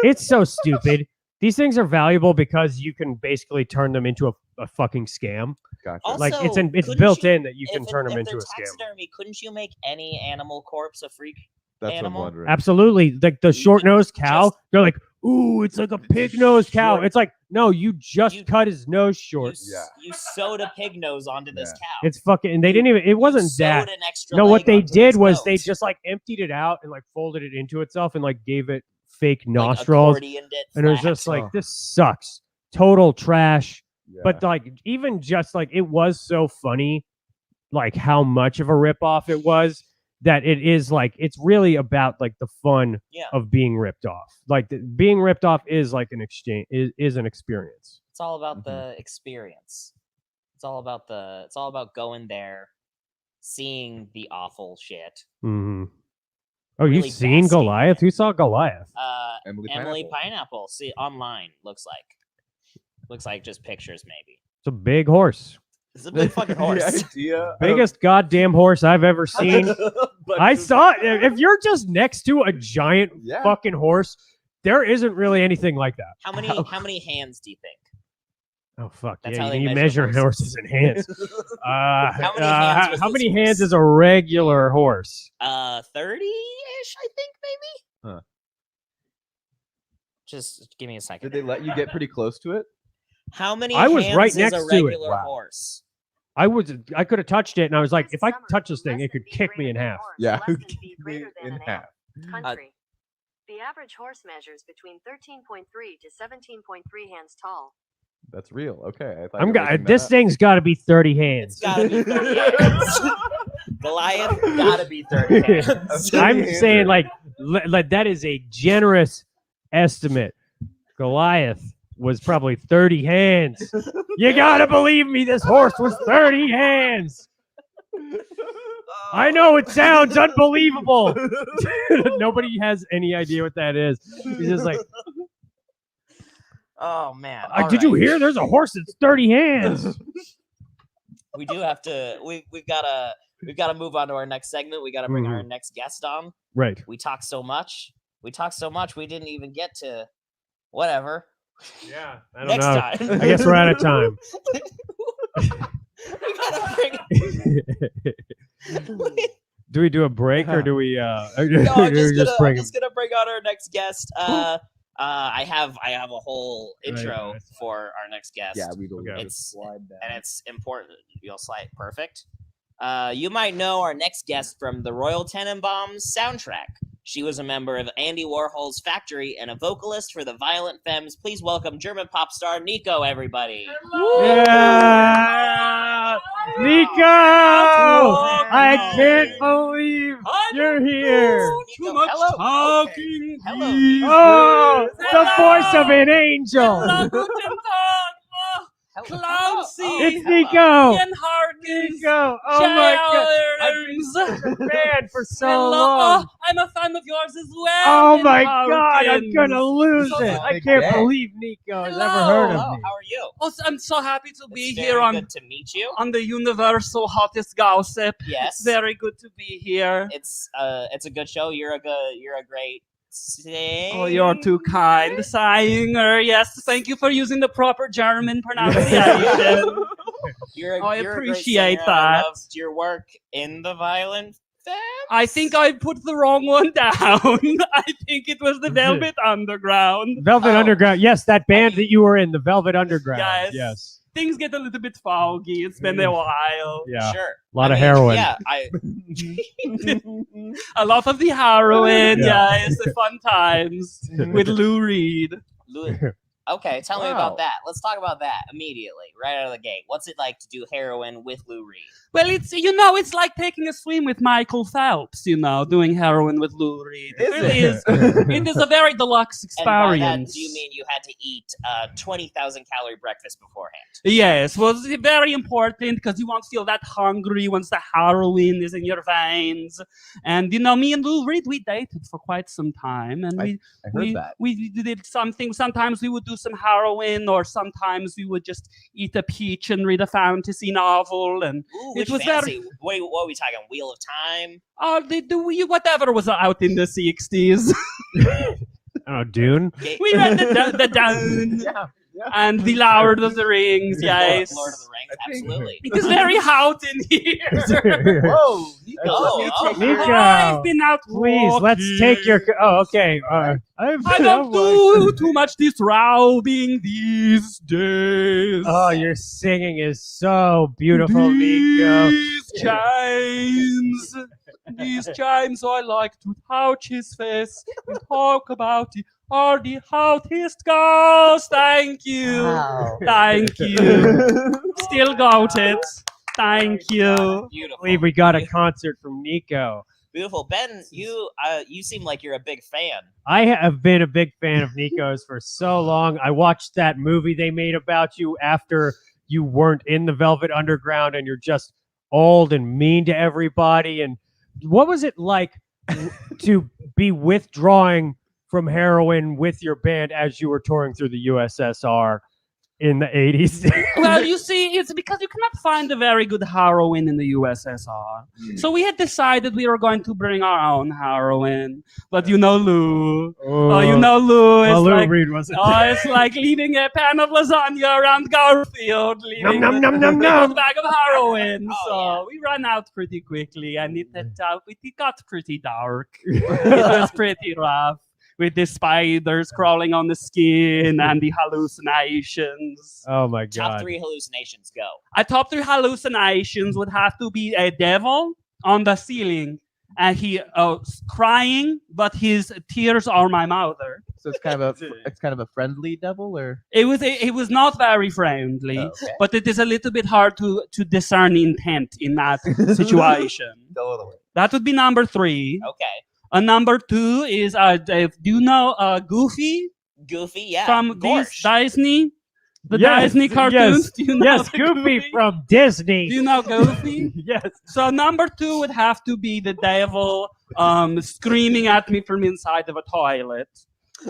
It's so stupid. These things are valuable because you can basically turn them into a fucking scam. Gotcha. Also, like it's built in that you can turn them into a scam. Taxidermy, couldn't you make any animal corpse a freak That's animal? what I'm wondering. Absolutely. Like the short-nosed cow, they're like, ooh, it's like a pig-nosed cow. It's like, no, you cut his nose short. You sewed a pig nose onto this cow. It's fucking, and they didn't even, it wasn't that. An extra No, what leg they onto did its was nose. they just like emptied it out and like folded it into itself and like gave it fake Like nostrils. accordioned it And it was flat. just like, this sucks. Total trash. Yeah. But like, even just like, it was so funny, like how much of a ripoff it was, that it is like, it's really about like the fun of being ripped off. Like being ripped off is like an exchange, is an experience. It's all about the experience. It's all about going there, seeing the awful shit. Mm-hmm. Oh, Really you've seen basking Goliath? Who saw Goliath? Emily Pineapple. See online. Looks like just pictures maybe. It's a big horse. It's a big fucking horse. Biggest goddamn horse I've ever seen. I saw it. If you're just next to a giant fucking horse, there isn't really anything like that. How many hands do you think? Oh fuck! That's Yeah, how you they measure measure horses in hands. How many hands is a regular horse? 30-ish, I think, maybe. Huh. Just give me a second. Did they let you get pretty close to it? How many I was hands right is next a to it. regular Wow. horse? I could have touched it, and I was like, if I touch this thing, it could kick me in half. Yeah, in half. Country. The average horse measures between 13.3 to 17.3 hands tall. That's real. Okay. I thought This thing's got to be 30 hands. It's gotta be 30 hands. Goliath gotta be 30 hands. I'm saying like that is a generous estimate. Goliath was probably 30 hands. You gotta believe me, this horse was 30 hands. I know it sounds unbelievable. Nobody has any idea what that is. He's just like, oh man! Did you hear? There's a horse that's 30 hands. We do have to. We've gotta move on to our next segment. We gotta bring our next guest on. Right. We talked so much. We didn't even get to whatever. Yeah. I don't next know. time. I guess we're out of time. We gotta bring. Do we do a break or do we? No, I'm just gonna bring on our next guest. I have a whole intro for our next guest. Yeah, we will. It's important. You'll slide perfect. You might know our next guest from the Royal Tenenbaums soundtrack. She was a member of Andy Warhol's Factory and a vocalist for the Violent Femmes. Please welcome German pop star Nico, everybody. Yeah! Nico! I can't believe you're here. Too much talking. Hello. Oh, the voice of an angel. Clancy. It's Nico. And Harkins. Nico. Oh my God. I've been such a fan for so long. I'm a fan of yours as well. Oh my God, I'm gonna lose it. I can't believe Nico has ever heard of me. How are you? Oh, I'm so happy to be It's here very on good to meet you. on the universal hottest gossip. Yes. Very good to be here. It's a good show. You're a great singer. Oh, you're too kind, singer. Yes, thank you for using the proper German pronunciation. I appreciate that. I loved your work in the Violent Femmes. I think I put the wrong one down. I think it was the Velvet Underground. Velvet Underground. Yes, that band that you were in, the Velvet Underground. Yes. Things get a little bit foggy. It's been a while. Yeah. Sure. A lot of heroin. Yeah, a lot of the heroin. Yeah, it's the fun times with Lou Reed. Okay, tell me about that. Let's talk about that immediately, right out of the gate. What's it like to do heroin with Lou Reed? Well, it's like taking a swim with Michael Phelps, doing heroin with Lou Reed. It really is. It is a very deluxe experience. And by that, do you mean you had to eat 20,000 calorie breakfast beforehand? Yes, well, it's very important because you won't feel that hungry once the heroin is in your veins. And me and Lou Reed, we dated for quite some time, and I heard that. We did something. Sometimes we would do some heroin, or sometimes we would just eat a peach and read a fantasy novel. And it was fantasy? What are we talking? Wheel of Time? Whatever was out in the 60s. Oh, Dune. We read the Dune. Yeah. And the Lord of the Rings, yes. Lord of the Rings, absolutely. It is very hot in here. Whoa, Nico. I've been out Please, walking. let's take your... Oh, okay. I don't do too much disrobing these days. Oh, your singing is so beautiful, Nico. These chimes, I like to touch his face and talk about it. Are the hottest girls. Thank you. Wow. Thank you. Still got it. Thank you. Beautiful. I believe we got a concert from Nico. Beautiful. Ben, you seem like you're a big fan. I have been a big fan of Nico's for so long. I watched that movie they made about you after you weren't in the Velvet Underground and you're just old and mean to everybody. And what was it like to be withdrawing from heroin with your band as you were touring through the USSR? in the 80s. Well, you see, it's because you cannot find a very good heroin in the USSR. So we had decided we were going to bring our own heroin. But you know Lou. You know Lou. It's Lou like, Reed wasn't it's like leaving a pan of lasagna around Garfield, leaving Nom, nom, nom, nom, a nom. bag of heroin. We ran out pretty quickly, and it got pretty dark. It was pretty rough. With the spiders crawling on the skin and the hallucinations. Oh my god. Top 3 hallucinations, go. Top 3 hallucinations would have to be a devil on the ceiling. And he crying, but his tears are my mother. So it's kind of a friendly devil, or it was not very friendly, but it is a little bit hard to discern intent in that situation. Totally. That would be number 3. Okay. Number 2 is do you know Goofy? Goofy, yeah. From Gorsh. Disney? The Disney cartoons? Yes, Do you know Goofy from Disney. Do you know Goofy? Yes. So number 2 would have to be the devil screaming at me from inside of a toilet. Do you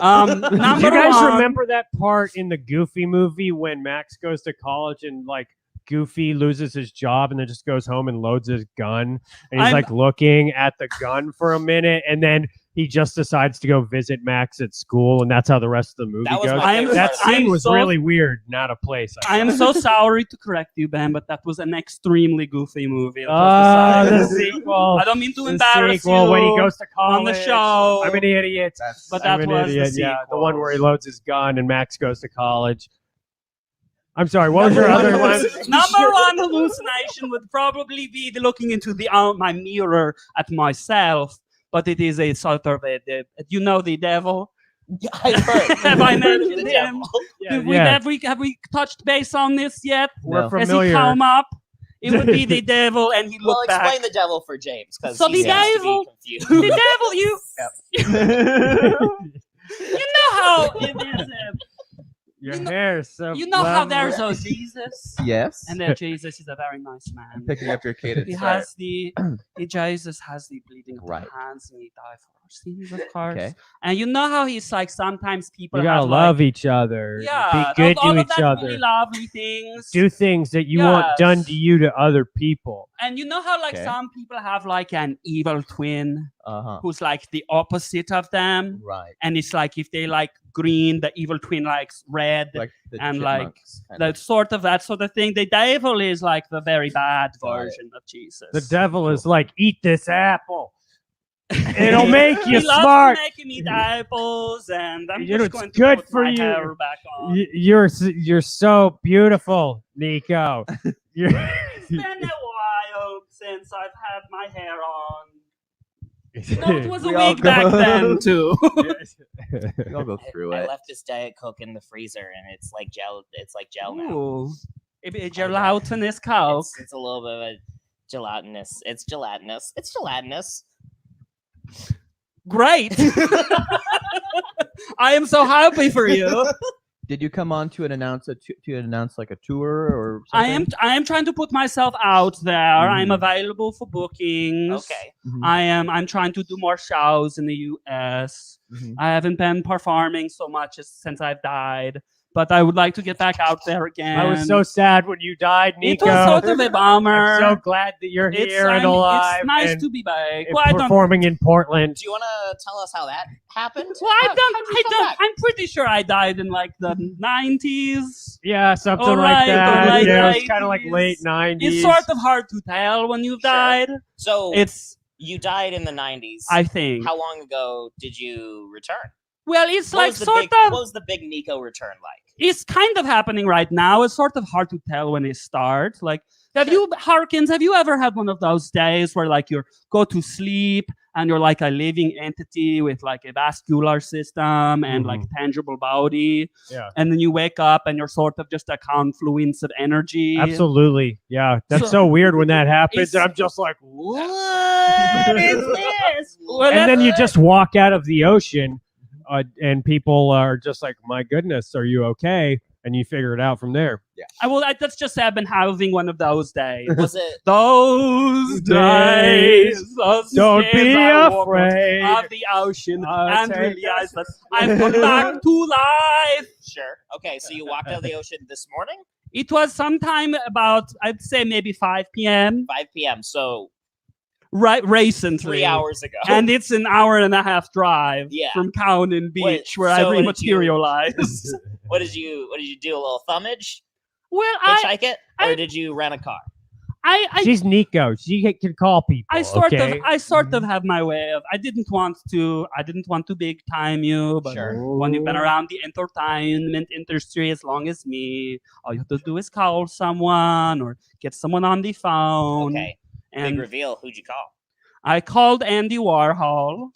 guys 1, remember that part in the Goofy movie when Max goes to college and like Goofy loses his job and then just goes home and loads his gun and he's like looking at the gun for a minute and then he just decides to go visit Max at school and that's how the rest of the movie goes. That scene was really weird, not a place. I am so sorry to correct you, Ben, but that was an extremely goofy movie. The sequel. I don't mean to embarrass you when he goes to college on the show. I'm an idiot. But that was the sequel. Yeah, the one where he loads his gun and Max goes to college. I'm sorry, what was your other one? Number 1 hallucination would probably be looking into my mirror at myself, but it is a sort of you know the devil? Yeah, I've heard. Have I mentioned him? Yeah. Have we touched base on this yet? We're Has familiar. he come up? It would be the devil, and he looked back. Explain the devil for James, because So he the seems devil, to be confused. the devil, you know how it is. Your hair is so You know how there's a Jesus? Yes. And that Jesus is a very nice man. I'm picking up your cadence. Jesus has the bleeding of the hands and he died for our sins, of course. Okay. And you know how he's like sometimes people you gotta love each other. Yeah, be good all to of each that other. really lovely things. Do things that you want done to you to other people. And you know how like some people have like an evil twin who's like the opposite of them. Right. And it's like if they like green, the evil twin likes red, like and like that sort of thing. The devil is like the very bad version of Jesus. The devil is like, eat this apple. It'll make you he smart. Loves making me eat apples, and I'm You know, just it's going to good put for my you. hair back on. You're so beautiful, Nico. It's been a while since I've had my hair on. No, it was a week back then too. I'll go through I it. left this Diet Coke in the freezer, and it's like gel. It's like gel now. Ooh. A gelatinous Coke. It's a little bit of a gelatinous. It's gelatinous. It's gelatinous. Great. I am so happy for you. Did you come on to announce like a tour or something? I am trying to put myself out there. I'm available for bookings. Okay. I'm trying to do more shows in the US. I haven't been performing so much since I've died, but I would like to get back out there again. I was so sad when you died, Nico. It was sort of a bummer. I'm so glad that you're here and alive. It's nice and to be back. Performing in Portland. Do you want to tell us how that happened? Well, I'm pretty sure I died in like the 90s. Yeah, something like that. Yeah, it's kind of like late 90s. It's sort of hard to tell when you've died. So you died in the 90s. I think. How long ago did you return? Well, it's What was the big Nico return like? It's kind of happening right now. It's sort of hard to tell when it starts. Like, Harkins, have you ever had one of those days where like you go to sleep and you're like a living entity with like a vascular system and like tangible body? Yeah. And then you wake up and you're sort of just a confluence of energy. Absolutely. Yeah. That's so weird when that happens. I'm just like, what is this? And then you just walk out of the ocean. And people are just like, my goodness, are you okay? and you figure it out from there. Yeah. Let's just say I've been having one of those days. Was it Those days? Don't be I walk afraid of the ocean and take realize that I've come back to life. sure? Okay, so you walked out of the ocean this morning, It was sometime about, I'd say maybe 5 p.m. 5 p.m. So right recently. 3 hours ago. And it's an hour and a half drive Yeah. from Cowan Beach Wait, where so I what did you- rematerialized. What did you do? A little thumbage? Well, Hitchhike it, or did you rent a car? She's Nico. She can call people. I sort okay? of have my way of. I didn't want to big time you, but Sure. when you've been around the entertainment industry as long as me, all you have to do is call someone or get someone on the phone. Okay. And Big reveal. Who'd you call? I called Andy Warhol,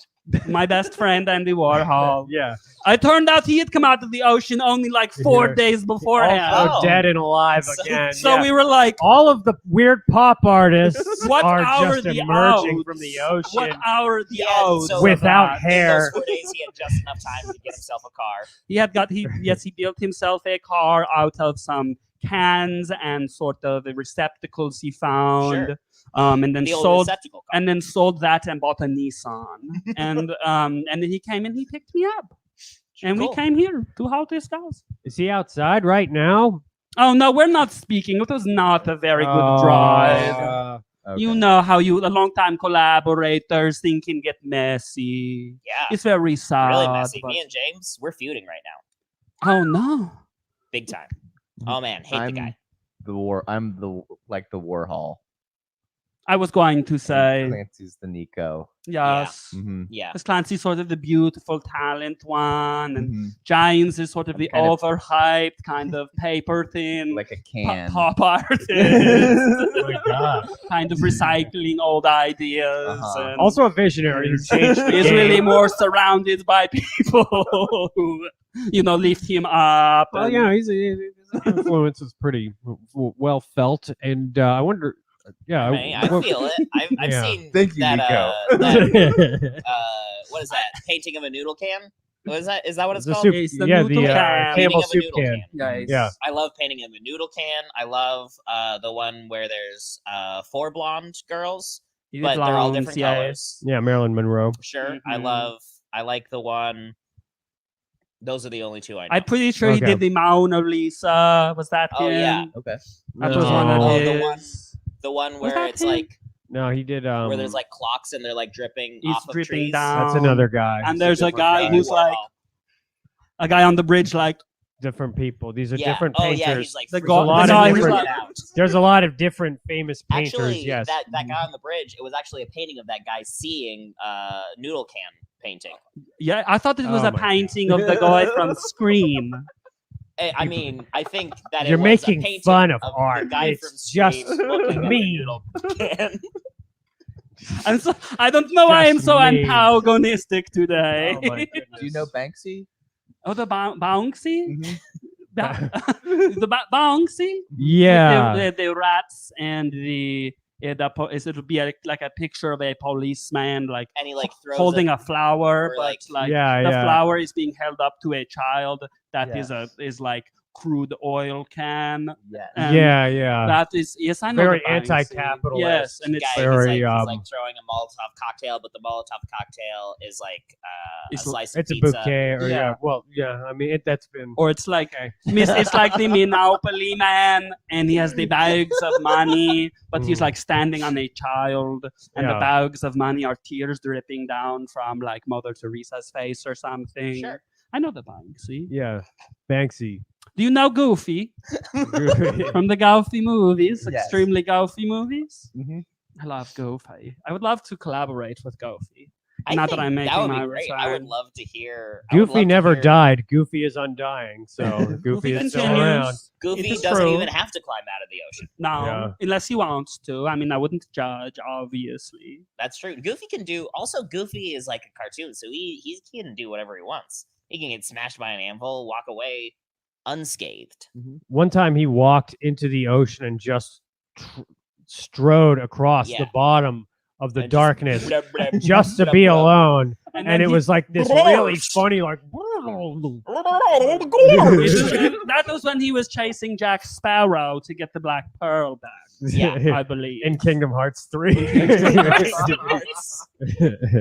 my best friend Andy Warhol. Yeah. I turned out he had come out of the ocean only like 4 Yeah. days beforehand. Also Oh. dead and alive again. So yeah. we were like, all of the weird pop artists What are hour just the emerging outs? from the ocean what hour the Yeah, odds so of without that? In hair. those 4 days, he had just enough time to get himself a car. He built himself a car out of some cans and sort of the receptacles he found. Sure. And then The old sold receptacle car. and then sold that and bought a Nissan. and then he came and he picked me up. And Cool. we came here to Harkins House. Is he outside right now? Oh no, we're not speaking. It was not a very good drive. Okay. You know how the long-time collaborators thing can get messy. Yeah. It's very sad. Really messy. but- Me and James, we're feuding right now. Oh no. Big time. Oh man, hate the guy. I'm the Warhol. I was going to say Clancy's the Nico. yes. Mm-hmm. Yeah. Because Clancy's sort of the beautiful talent one, and Mm-hmm. Giants is sort of the Kind of- overhyped kind of paper thin Like a can. pop artist, Oh my God. kind of recycling old ideas. Uh-huh. And Also a visionary who changed the is game. really more surrounded by people who, lift him up. Well, and- his influence is pretty well felt, and I wonder. Yeah, I feel it. I've Yeah. seen Thank you, that, Nico. what is that? Painting of a noodle can? What is that? Is that what it's The called? soup, It's the yeah, noodle the can. Painting Campbell of a soup noodle can. Yes. Yeah. I love painting of a noodle can. I love the one where there's 4 blonde girls, but they're all different colors. Yeah, Marilyn Monroe. Sure. Mhm. I like the one. Those are the only two I know. I'm pretty sure he Okay. did the Mona Lisa. Was that Oh, him? yeah. Okay. That was one of No. Oh, his. the one Was where that it's him? like No, he did. where there's like clocks and they're like dripping He's off of dripping trees. down. that's another guy. And there's a Different guy who's like a guy on the bridge, like Different people. These are Yeah. different Oh painters. yeah, he's like The freaking go- the guy out. who's like- There's a lot of different famous painters. Actually, yes. that guy on the bridge, it was actually a painting of that guy seeing noodle can painting. yeah. I thought it was Oh a my painting of the guy from Scream. I mean, I think that You're it was making a painting fun of the art. guy It's from Scream just looking at the mean. noodle can. And so I don't know why I'm Just so me. antagonistic today. Oh my goodness. Do you know Banksy? Oh, the Bouncy? Mm-hmm. Bouncy? Yeah. The rats and it'll be like a picture of a policeman like And he like throws holding it, a flower, or, but like- like Yeah, the yeah. flower is being held up to a child that Yeah. is like crude oil can. Yeah. And yeah. that is yes, I know. Very the Banksy. anti-capitalist. Yes, and it's Guy, very, he's um, like throwing a Molotov cocktail, but the Molotov cocktail is like a It's- slice of It's a pizza. bouquet. Or Yeah. yeah. Well, yeah. I mean, that's been. or it's like it's like the Monopoly man, and he has the bags of money, but he's like standing on a child, and the Yeah. bags of money are tears dripping down from like Mother Teresa's face or something. Sure. I know the Banksy. Yeah. Banksy. Do you know Goofy from the Goofy movies? Yes. Extremely Goofy movies. Mhm. I love Goofy. I would love to collaborate with Goofy. I Not think that I'm making that would my be great. I would return. love to hear. I would love Goofy to never hear- died. Goofy is undying. So Goofy is still continues. around. Goofy It is doesn't true. even have to climb out of the ocean. No, Yeah. unless he wants to. I mean, I wouldn't judge, obviously. That's true. Goofy can do. Also, Goofy is like a cartoon, so he can do whatever he wants. He can get smashed by an anvil, walk away unscathed. One time he walked into the ocean and just strode across Yeah. the bottom of the And darkness blah, blah, just to blah, be blah. alone. And And then it he- was like this really funny, like. That was when he was chasing Jack Sparrow to get the Black Pearl back. Yeah, I believe. In Kingdom Hearts 3. Hearts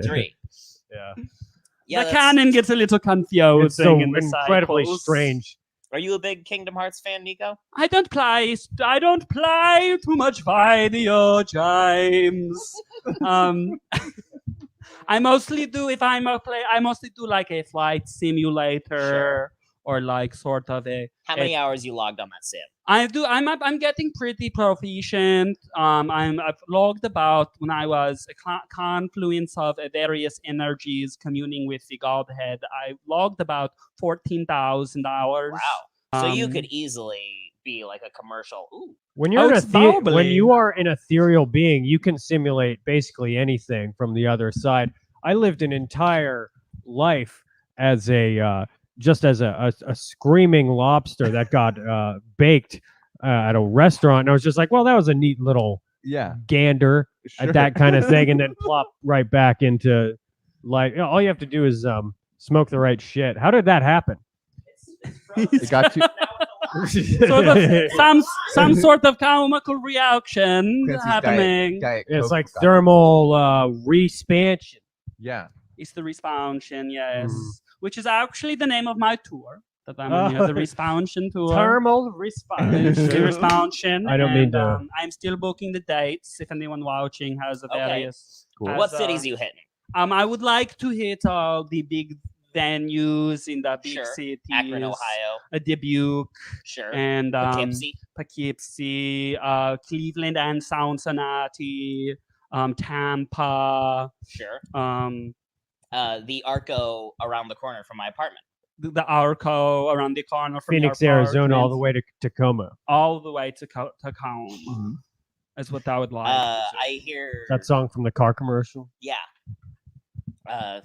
3. Yeah. Yeah, The canon gets a little confusing. It's so in the incredibly cycles. strange. Are you a big Kingdom Hearts fan, Nico? I don't play too much video games. I mostly do I mostly do like a flight simulator Sure. or like sort of a. How many hours you logged on that sim? I'm getting pretty proficient. I've logged about when I was a confluence of various energies communing with the Godhead. I logged about 14,000 hours. Wow. So you could easily be like a commercial. Ooh. When you're when you are an ethereal being, you can simulate basically anything from the other side. I lived an entire life as a just as a screaming lobster that got baked at a restaurant, and I was just like, well, that was a neat little gander at that kind of thing, and then plop right back into like all you have to do is smoke the right shit. How did that happen? It got to sort of some sort of chemical reaction Clancy's happening. Diet It's Coke like got- thermal respansion. Yeah. It's the Respawntion, yes, which is actually the name of my tour that I'm on here, the Respawntion tour. Thermal It's respansion. the Respawntion. I don't mean to. I'm still booking the dates. If anyone watching has a Okay. various. Cool. What cities you hitting? I would like to hit all the big venues in the big Sure. cities. Akron, Ohio. Dubuque Sure. and Poughkeepsie. Poughkeepsie, Cleveland and Cincinnati, Tampa, Sure. the The Arco around the corner from my apartment. Arco around the corner from Phoenix, your Arizona, all the apartment, way to Tacoma. all the way to Tacoma. Is what I would like. I hear That song from the car commercial. Yeah.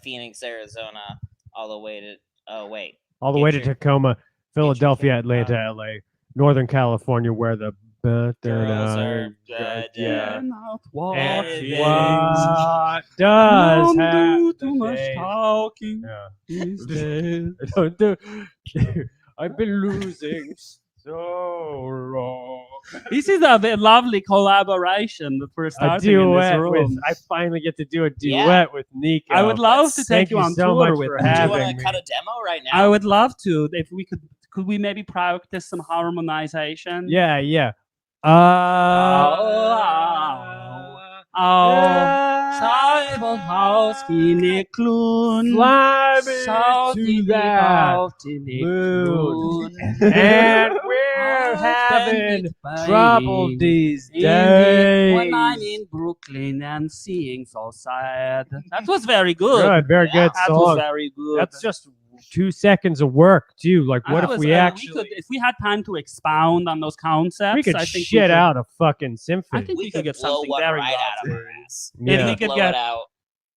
Phoenix, Arizona, all the way to. Oh wait. All the way to Tacoma, Philadelphia, Atlanta, LA, Northern California, where the Girls are good. yeah. Not And walking. what does Don't happen? do too much talking Yeah. these days. Don't do. I've been losing so long. This is a lovely collaboration that we're A starting in this duet room. with. I finally get to do a duet Yeah. with Nico. I would love to Thank take you on so tour much with for me. Do you having want me. to cut a demo right now? I would love to. If we could we maybe practice some harmonization? Yeah, yeah. Fly me to that moon. And we're having trouble these days. When I'm in Brooklyn and seeing so sad. That was very good. Good, very good That was song. very good. That's just 2 seconds of work too. Like, what That if was, we actually if we had time to expound on those concepts, we could I think shit out a fucking I symphony? think we could get blow something one very right out of lovely. our ass. If Yeah. we could Blow get it out.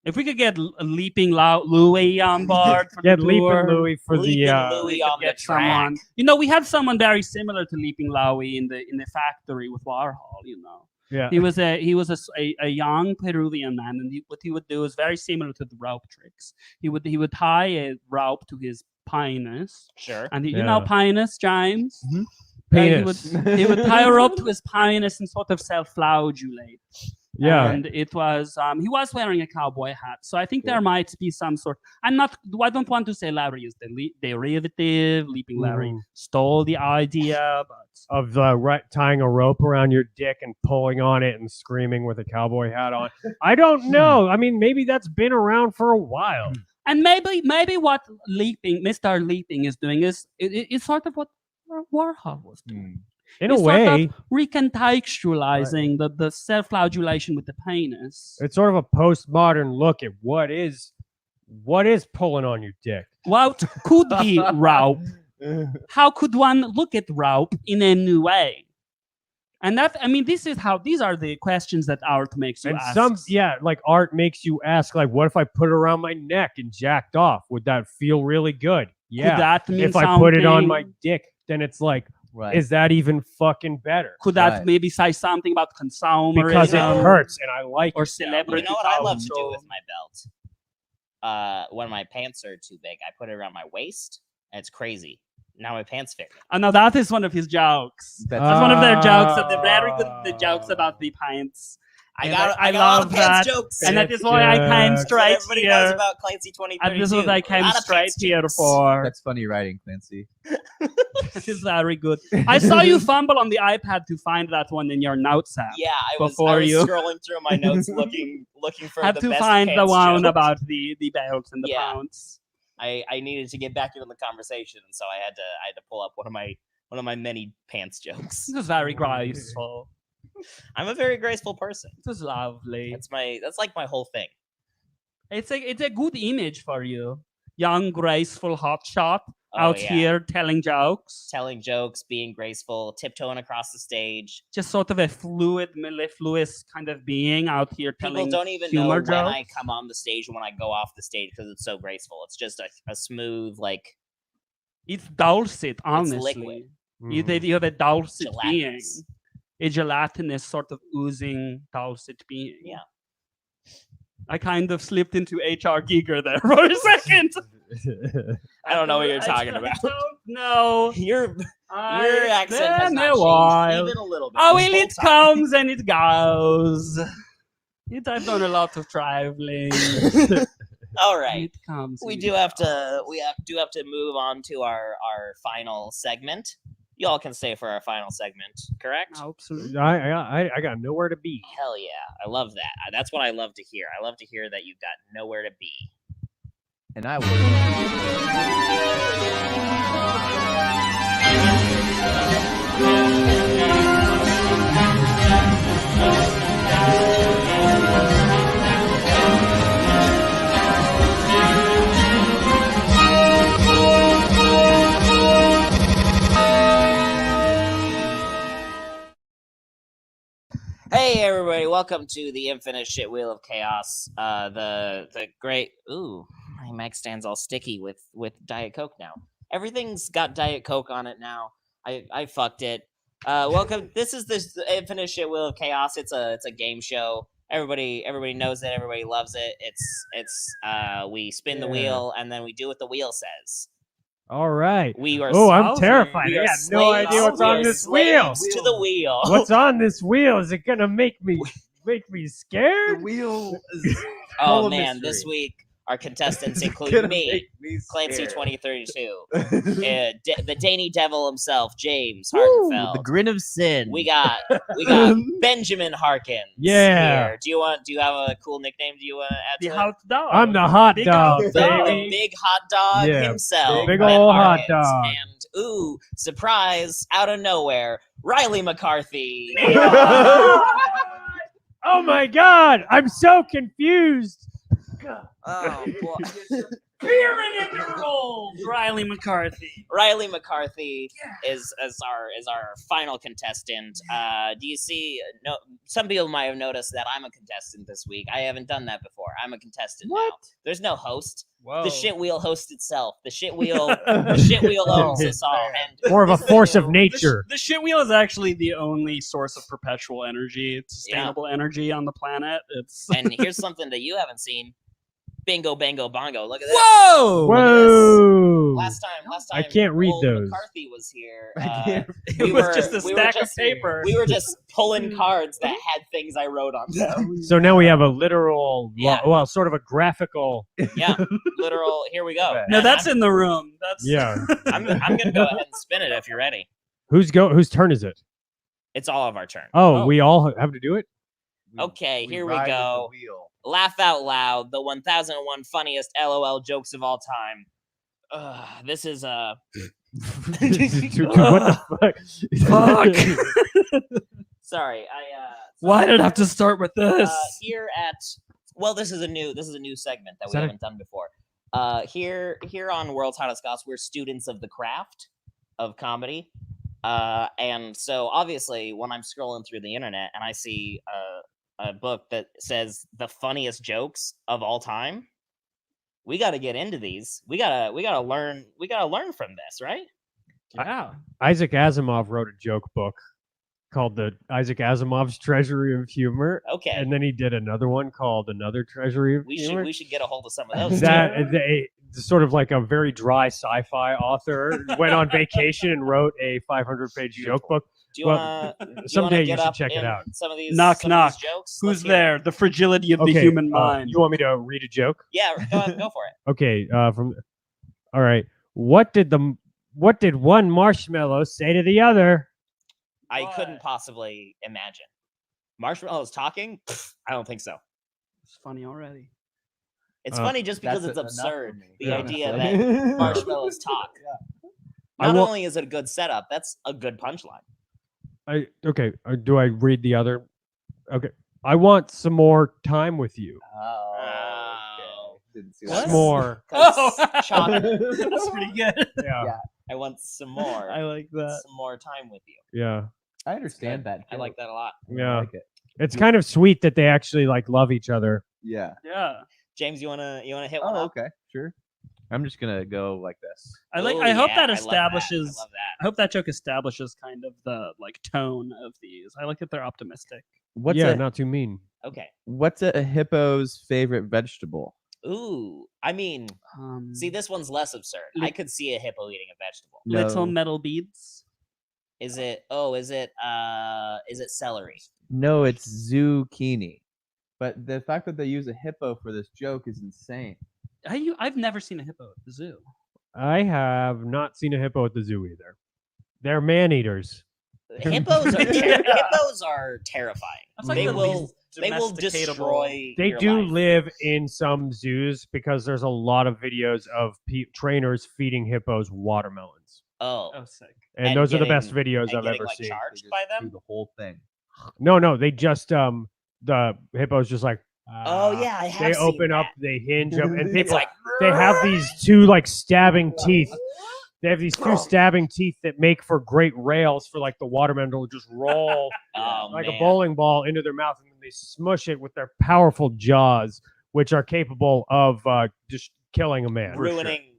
If we could get Leaping Louie on board for Get the Leaping tour, Louie for Leaping the Louie we could on the get track. someone. You know, we had someone very similar to Leaping Louie in the factory with Warhol. You know, yeah. he was a young Peruvian man, and what he would do is very similar to the rope tricks. He would tie a rope to his penis, Sure. and you Yeah. know penis, James. Penis. He would tie a rope to his penis and sort of self-flagellate. Yeah. And it was he was wearing a cowboy hat, so I think there might be some sort. I don't want to say Larry is the derivative. Leaping Larry stole the idea, but Of tying a rope around your dick and pulling on it and screaming with a cowboy hat on. I don't know. I mean, maybe that's been around for a while. and maybe what Mr. Leaping is doing is it's sort of what Warhol was doing. In a He's sort way, of recontextualizing the self-flagellation with the penis. it's sort of a postmodern look at what is pulling on your dick. What could be rope? How could one look at rope in a new way? And these are the questions that art makes you And ask. like art makes you ask, like, what if I put it around my neck and jacked off? Would that feel really good? Yeah. Could that mean If I put it on something? my dick, then it's like is that even fucking better? Could that maybe say something about consumerism? Because it hurts, and I like or it. celebrity. You know what I love to do with my belt? When my pants are too big, I put it around my waist, and it's crazy. Now my pants fit. Oh no, that is one of his jokes. That's one of their jokes. They're very good. The jokes about the pants. I love that. Jokes. And that is why I came straight everybody here. knows about Clancy 2032. And this is what I came straight here for. That's funny writing, Clancy. This is very good. I saw you fumble on the iPad to find that one in your notes app. Yeah, I was you scrolling through my notes looking for had the to best find the pants one joke. about the belts and the pounds. I needed to get back into the conversation, so I had to pull up one of my many pants jokes. This is very graceful. I'm a very graceful person. This is lovely. That's like my whole thing. It's a good image for you. Young, graceful hotshot out here telling jokes. Telling jokes, being graceful, tiptoeing across the stage. Just sort of a fluid, mellifluous kind of being out here telling People don't even know when I come on the stage and when I go off the stage because it's so graceful. It's just a smooth, like... It's dulcet, honestly. It's liquid. You have a dulcet Gelatinous. being. A gelatinous sort of oozing dulcet being. Yeah. I kind of slipped into HR Giger there for a second. I don't know what you're talking about. I don't know. Your accent has not changed even a little bit. Oh, well, it comes and it goes. I've done a lot of traveling. All right. It comes. We do have to move on to our final segment. Y'all can stay for our final segment, correct? Absolutely. I got nowhere to be. Hell yeah. I love that. That's what I love to hear. I love to hear that you've got nowhere to be. And I will. Hey everybody, welcome to the Infinite Shitwheel of Chaos. The great my mic stand's all sticky with Diet Coke now. Everything's got Diet Coke on it now. I fucked it. Welcome. This is the Infinite Shitwheel of Chaos. It's a game show. Everybody knows it. Everybody loves it. It's we spin the wheel and then we do what the wheel says. All right. We are. I'm terrified. I got no idea what's on this wheel. To the wheel. What's on this wheel? Is it gonna make me scared? The wheel is. Oh man, this week our contestants include me, Clancy 2032, the Danny Devil himself, James Harkenfeld, the grin of sin. We got Benjamin Harkins. Yeah. Here. Do you have a cool nickname? Do you want to add to The it? hot dog. I'm the hot dog, The baby. big hot dog himself. Big Ben ol' hot Harkins. dog. And surprise, out of nowhere, Riley McCarthy. Oh my God! I'm so confused. Oh boy. Peering in the roll, Riley McCarthy. Riley McCarthy is our final contestant. Do you see? No, some people might have noticed that I'm a contestant this week. I haven't done that before. I'm a contestant now. There's no host. Whoa. The shit wheel hosts itself. The shit wheel owns us all. And More of a force of nature. The shit wheel is actually the only source of perpetual energy, sustainable energy on the planet. And here's something that you haven't seen. Bingo, bango, bongo. Look at that. Whoa! Whoa! Last time. I can't read those. McCarthy was here. It was just a stack of paper. We were just pulling cards that had things I wrote on them. So now we have a literal, sort of a graphical. Yeah, literal. Here we go. No, that's in the room. That's I'm gonna go ahead and spin it if you're ready. Whose turn is it? It's all of our turn. Oh, we all have to do it? Okay, here we go. Laugh out loud. The 1001 funniest LOL jokes of all time. This is Dude, what the fuck? Sorry, Why did I have to start with this? This is a new segment that we haven't done before. Here on World's Hottest Goss, we're students of the craft of comedy. And so obviously when I'm scrolling through the internet and I see a book that says the funniest jokes of all time, we got to get into these. We gotta learn from this, right? Yeah. Isaac Asimov wrote a joke book called the Isaac Asimov's Treasury of Humor. Okay. And then he did another one called Another Treasury of Humor. We should get a hold of some of those. Sort of like a very dry sci-fi author went on vacation and wrote a 500-page joke book. Someday you should check it out. Some of these knock. jokes. Who's there? The fragility of the human mind. You want me to read a joke? Yeah, go for it. Okay. All right. What did one marshmallow say to the other? I couldn't possibly imagine. Marshmallows talking? I don't think so. It's funny already. It's funny just because it's absurd. The idea Yeah. that marshmallows talk. Not only is it a good setup, that's a good punchline. Do I read the other? Okay. I want some more time with you. Some more. Chocolate. That's pretty good. Yeah. I want some more. I like that. Some more time with you. Yeah. I understand that. I like that a lot. Yeah. I like it. It's kind of sweet that they actually like love each other. Yeah. Yeah. James, you wanna hit one up? Okay, sure. I'm just gonna go like this. I hope that establishes. I hope that joke establishes kind of the like tone of these. I like that they're optimistic. Not too mean. Okay. What's a hippo's favorite vegetable? Ooh, I mean, see, this one's less absurd. I could see a hippo eating a vegetable. Little metal beads. Is it celery? No, it's zucchini. But the fact that they use a hippo for this joke is insane. I've never seen a hippo at the zoo. I have not seen a hippo at the zoo either. They're man-eaters. Hippos are terrifying. They will destroy. They your do life. live in some zoos because there's a lot of videos of trainers feeding hippos watermelons. Oh, sick. And those are the best videos I've ever seen. Charged by them? The whole thing. No, they just the hippo's just like. Oh yeah, I have They seen open that. up, they hinge up, and It's like they have these two like stabbing teeth. They have these two stabbing teeth that make for great rails for like the watermelon to just roll a bowling ball into their mouth, and then they smush it with their powerful jaws, which are capable of just killing a man, ruining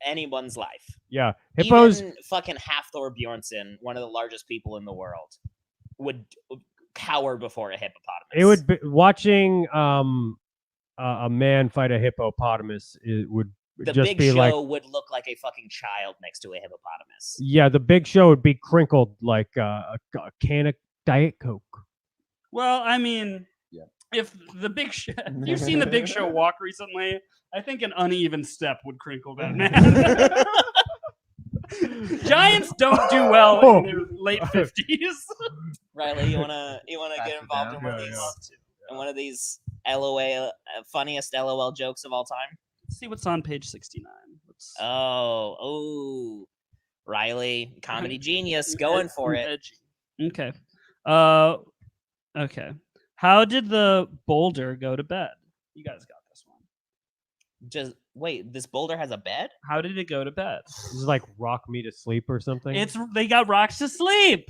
anyone's life. Yeah, hippos. Even fucking Hafthor Bjornsson, one of the largest people in the world, would cower before a hippopotamus. It would be watching a man fight a hippopotamus. It would the just Big be Show like would look like a fucking child next to a hippopotamus. yeah, the Big Show would be crinkled like a can of Diet Coke. Well, I mean, if the Big Show, you've seen the Big Show walk recently, I think an uneven step would crinkle that man. Giants don't do well in their late 50s. Riley, you wanna get involved in one of these LOL funniest LOL jokes of all time? Let's see what's on page 69. Riley, comedy genius, going for it. Okay. Okay. How did the boulder go to bed? You guys got this one. Just wait, this boulder has a bed? How did it go to bed? This is like rock me to sleep or something. They got rocks to sleep.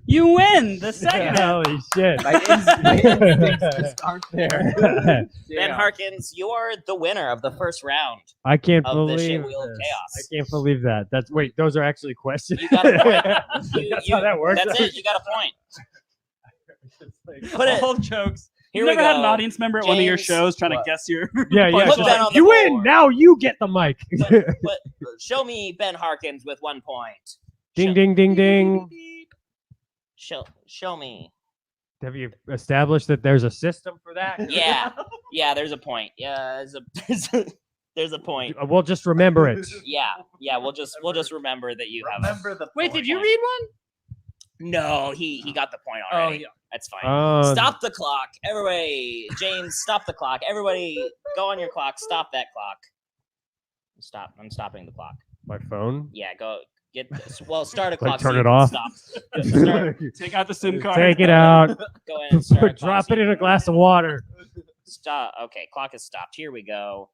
You win the segment. Holy shit. My instincts just aren't there. Ben Harkins, you are the winner of the first round. I can't of believe the Shitwheel of this. Chaos. I can't believe that. Those are actually questions. You got a point. That's how that works. That's it. You got a point. Put all jokes. Here you we never had go. an audience member at one of your James, shows trying to guess your Yeah. Put Ben on the You board. win. Now you get the mic. But show me Ben Harkins with 1 point. Ding, ding, ding, ding. Show me. Have you established that there's a system for that? Yeah, there's a point. Yeah, there's a point. We'll just remember it. Yeah, we'll just remember that you have. Wait, did you read one? No, he got the point already. Oh, yeah. That's fine. Stop the clock, everybody. James, stop the clock. Everybody, go on your clock. Stop that clock. Stop. I'm stopping the clock. My phone? Yeah, go. Start a clock. Turn so it off. Stop. Take out the SIM card. Take it out. Go ahead and start. Drop it in a glass of water. Stop. Okay, clock is stopped. Here we go.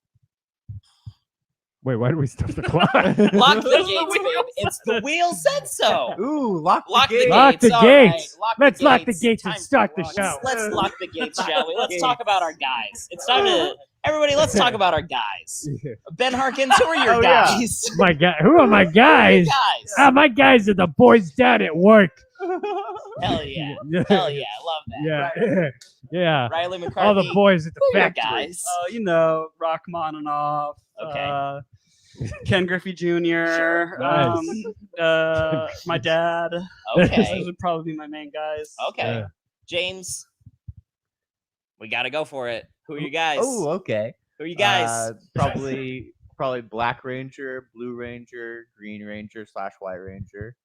Wait, why did we stop the clock? Lock the gates, babe. It's the wheel said so. Ooh, lock the gates. Lock the All gates. right, Let's lock the gates and Time- start the show. Let's lock the gates, shall we? Let's talk about our guys. It's time to Everybody, let's talk about our guys. Ben Harkins, who are your guys? My guy. Who are my guys? Guys. My guys are the boys down at work. Hell yeah. Hell yeah. I love that. Yeah. Right. Yeah. Riley McCarthy. All the boys at the who are your factory. guys? Rachmaninoff. Okay. Ken Griffey Jr. Nice. My dad. Okay. Those would probably be my main guys. Okay. Yeah. James, we got to go for it. Who are you guys? Oh, okay. Who are you guys? Probably Black Ranger, Blue Ranger, Green Ranger / White Ranger,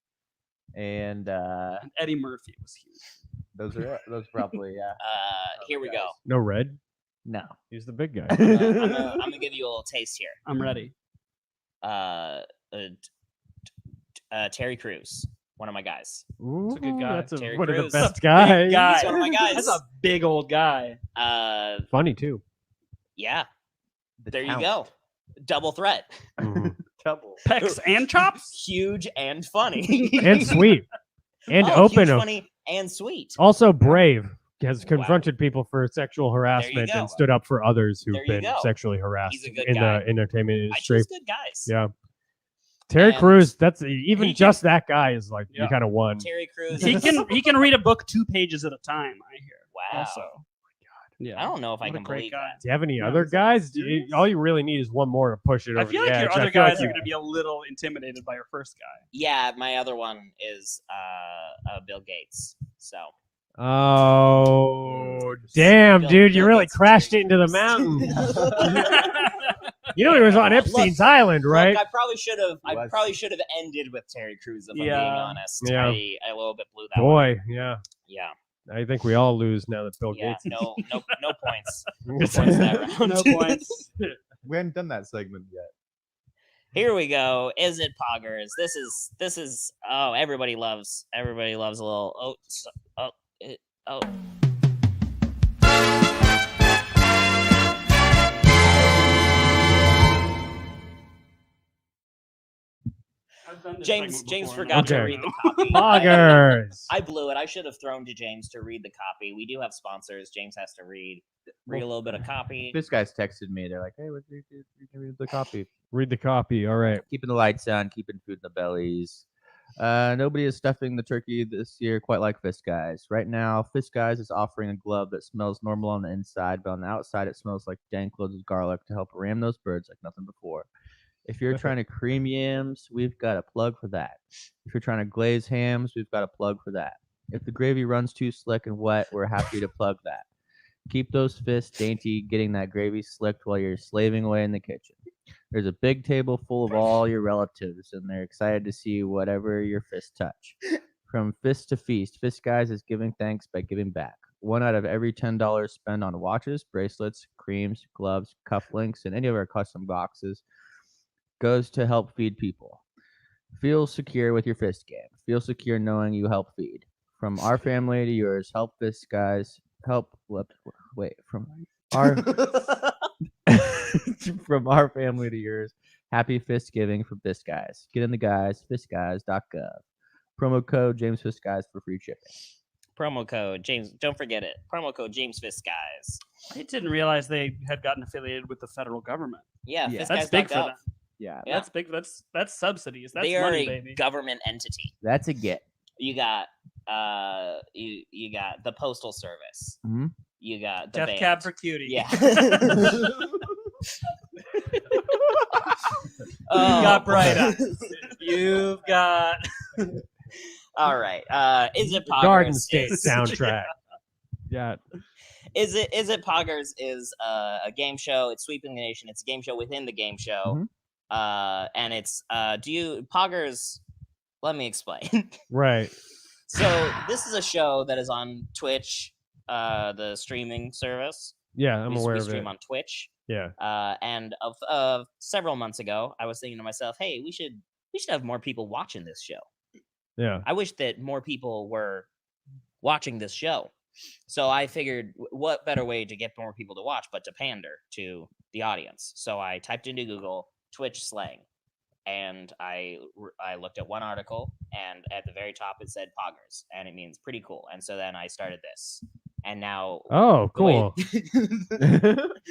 and And Eddie Murphy was huge. those probably Here we go. No red. no. He's the big guy. I'm gonna give you a little taste here. I'm ready. Terry Crews, one of my guys. Ooh, a good guy. That's Terry one of the Crews. best guys. Big guy. He's one of my guys. That's a big old guy. Funny too. Yeah. The There Count. you go. Double threat. Double. Pecs and chops. Huge and funny. And sweet. And Oh, open. huge, funny, and sweet. Also brave. Has confronted people for sexual harassment go. and stood up for others who've There you been go. sexually harassed He's a good in guy. the entertainment I industry. choose good guys. Yeah. Terry And Crews, that's even he just that guy is like Yeah. you kind of won. Terry Crews. He can read a book 2 pages at a time. I hear. Wow. Also. Yeah. I don't know if I What a can great believe guy. that. Do you have any No, other he's guys? serious? All you really need is one more to push it over I feel the like edge. your I other feel like guys are you- going to be a little intimidated by your first guy. Yeah, my other one is Bill Gates. So Oh, damn, Bill- dude! You Bill really Gates is crashed Terry it into the Crews. mountain. You know he was on Epstein's Island, right? Look, I probably should have. I Was. probably should have ended with Terry Crews. If I'm being Yeah. honest, Yeah. I a little bit blew that one. Boy, yeah. Yeah, I think we all lose now that Bill yeah. Gates. No points. No Is- points that round. No points. We hadn't done that segment yet. Here we go. Is it poggers? This is. Oh, everybody loves a little. Oh. James forgot to Okay. read the copy. Poggers. I blew it. I should have thrown to James to read the copy. We do have sponsors. James has to read a little bit of copy. This guy's texted me. They're like, "Hey, what you read the copy? Read the copy. All right. Keeping the lights on, keeping food in the bellies. Nobody is stuffing the turkey this year quite like Fist Guys. Right now, Fist Guys is offering a glove that smells normal on the inside, but on the outside, it smells like dank cloves of garlic to help ram those birds like nothing before. If you're trying to cream yams, we've got a plug for that. If you're trying to glaze hams, we've got a plug for that. If the gravy runs too slick and wet, we're happy to plug that. Keep those fists dainty, getting that gravy slicked while you're slaving away in the kitchen. There's a big table full of all your relatives, and they're excited to see whatever your fists touch. From fist to feast, Fist Guys is giving thanks by giving back. 1 out of every $10 spent on watches, bracelets, creams, gloves, cufflinks, and any of our custom boxes goes to help feed people. Feel secure with your fist game. Feel secure knowing you help feed. From our family to yours, help Fist Guys. From our from our family to yours. Happy Fist Giving from Fist Guys. Get in the guys, fistguys.gov. Promo code James Fist Guys for free shipping. Promo code James. Don't forget it. Promo code James Fist Guys. I didn't realize they had gotten affiliated with the federal government. Yeah, Yeah. That's big for fistguys.gov. them. Yeah, Yeah. That's big. That's subsidies. That's They are money, a baby. government entity. that's a get. You got you got the postal service. Mhm. You got the Death band. cab for cutie. Yeah. You got bright eyes. You've got. All right. Is it Poggers? Garden State is, soundtrack. Yeah. Is it Poggers is a game show. It's Sweeping the Nation. It's a game show within the game show. And it's Poggers? Let me explain. Right. So this is a show that is on Twitch, the streaming service. Yeah, I'm we aware of stream it. on Twitch. Yeah. And several months ago, I was thinking to myself, hey, we should have more people watching this show. Yeah. I wish that more people were watching this show. So I figured, what better way to get more people to watch but to pander to the audience? So I typed into Google Twitch slang, and I looked at one article, and at the very top it said Poggers, and it means pretty cool. And so then I started this. And now, oh, cool.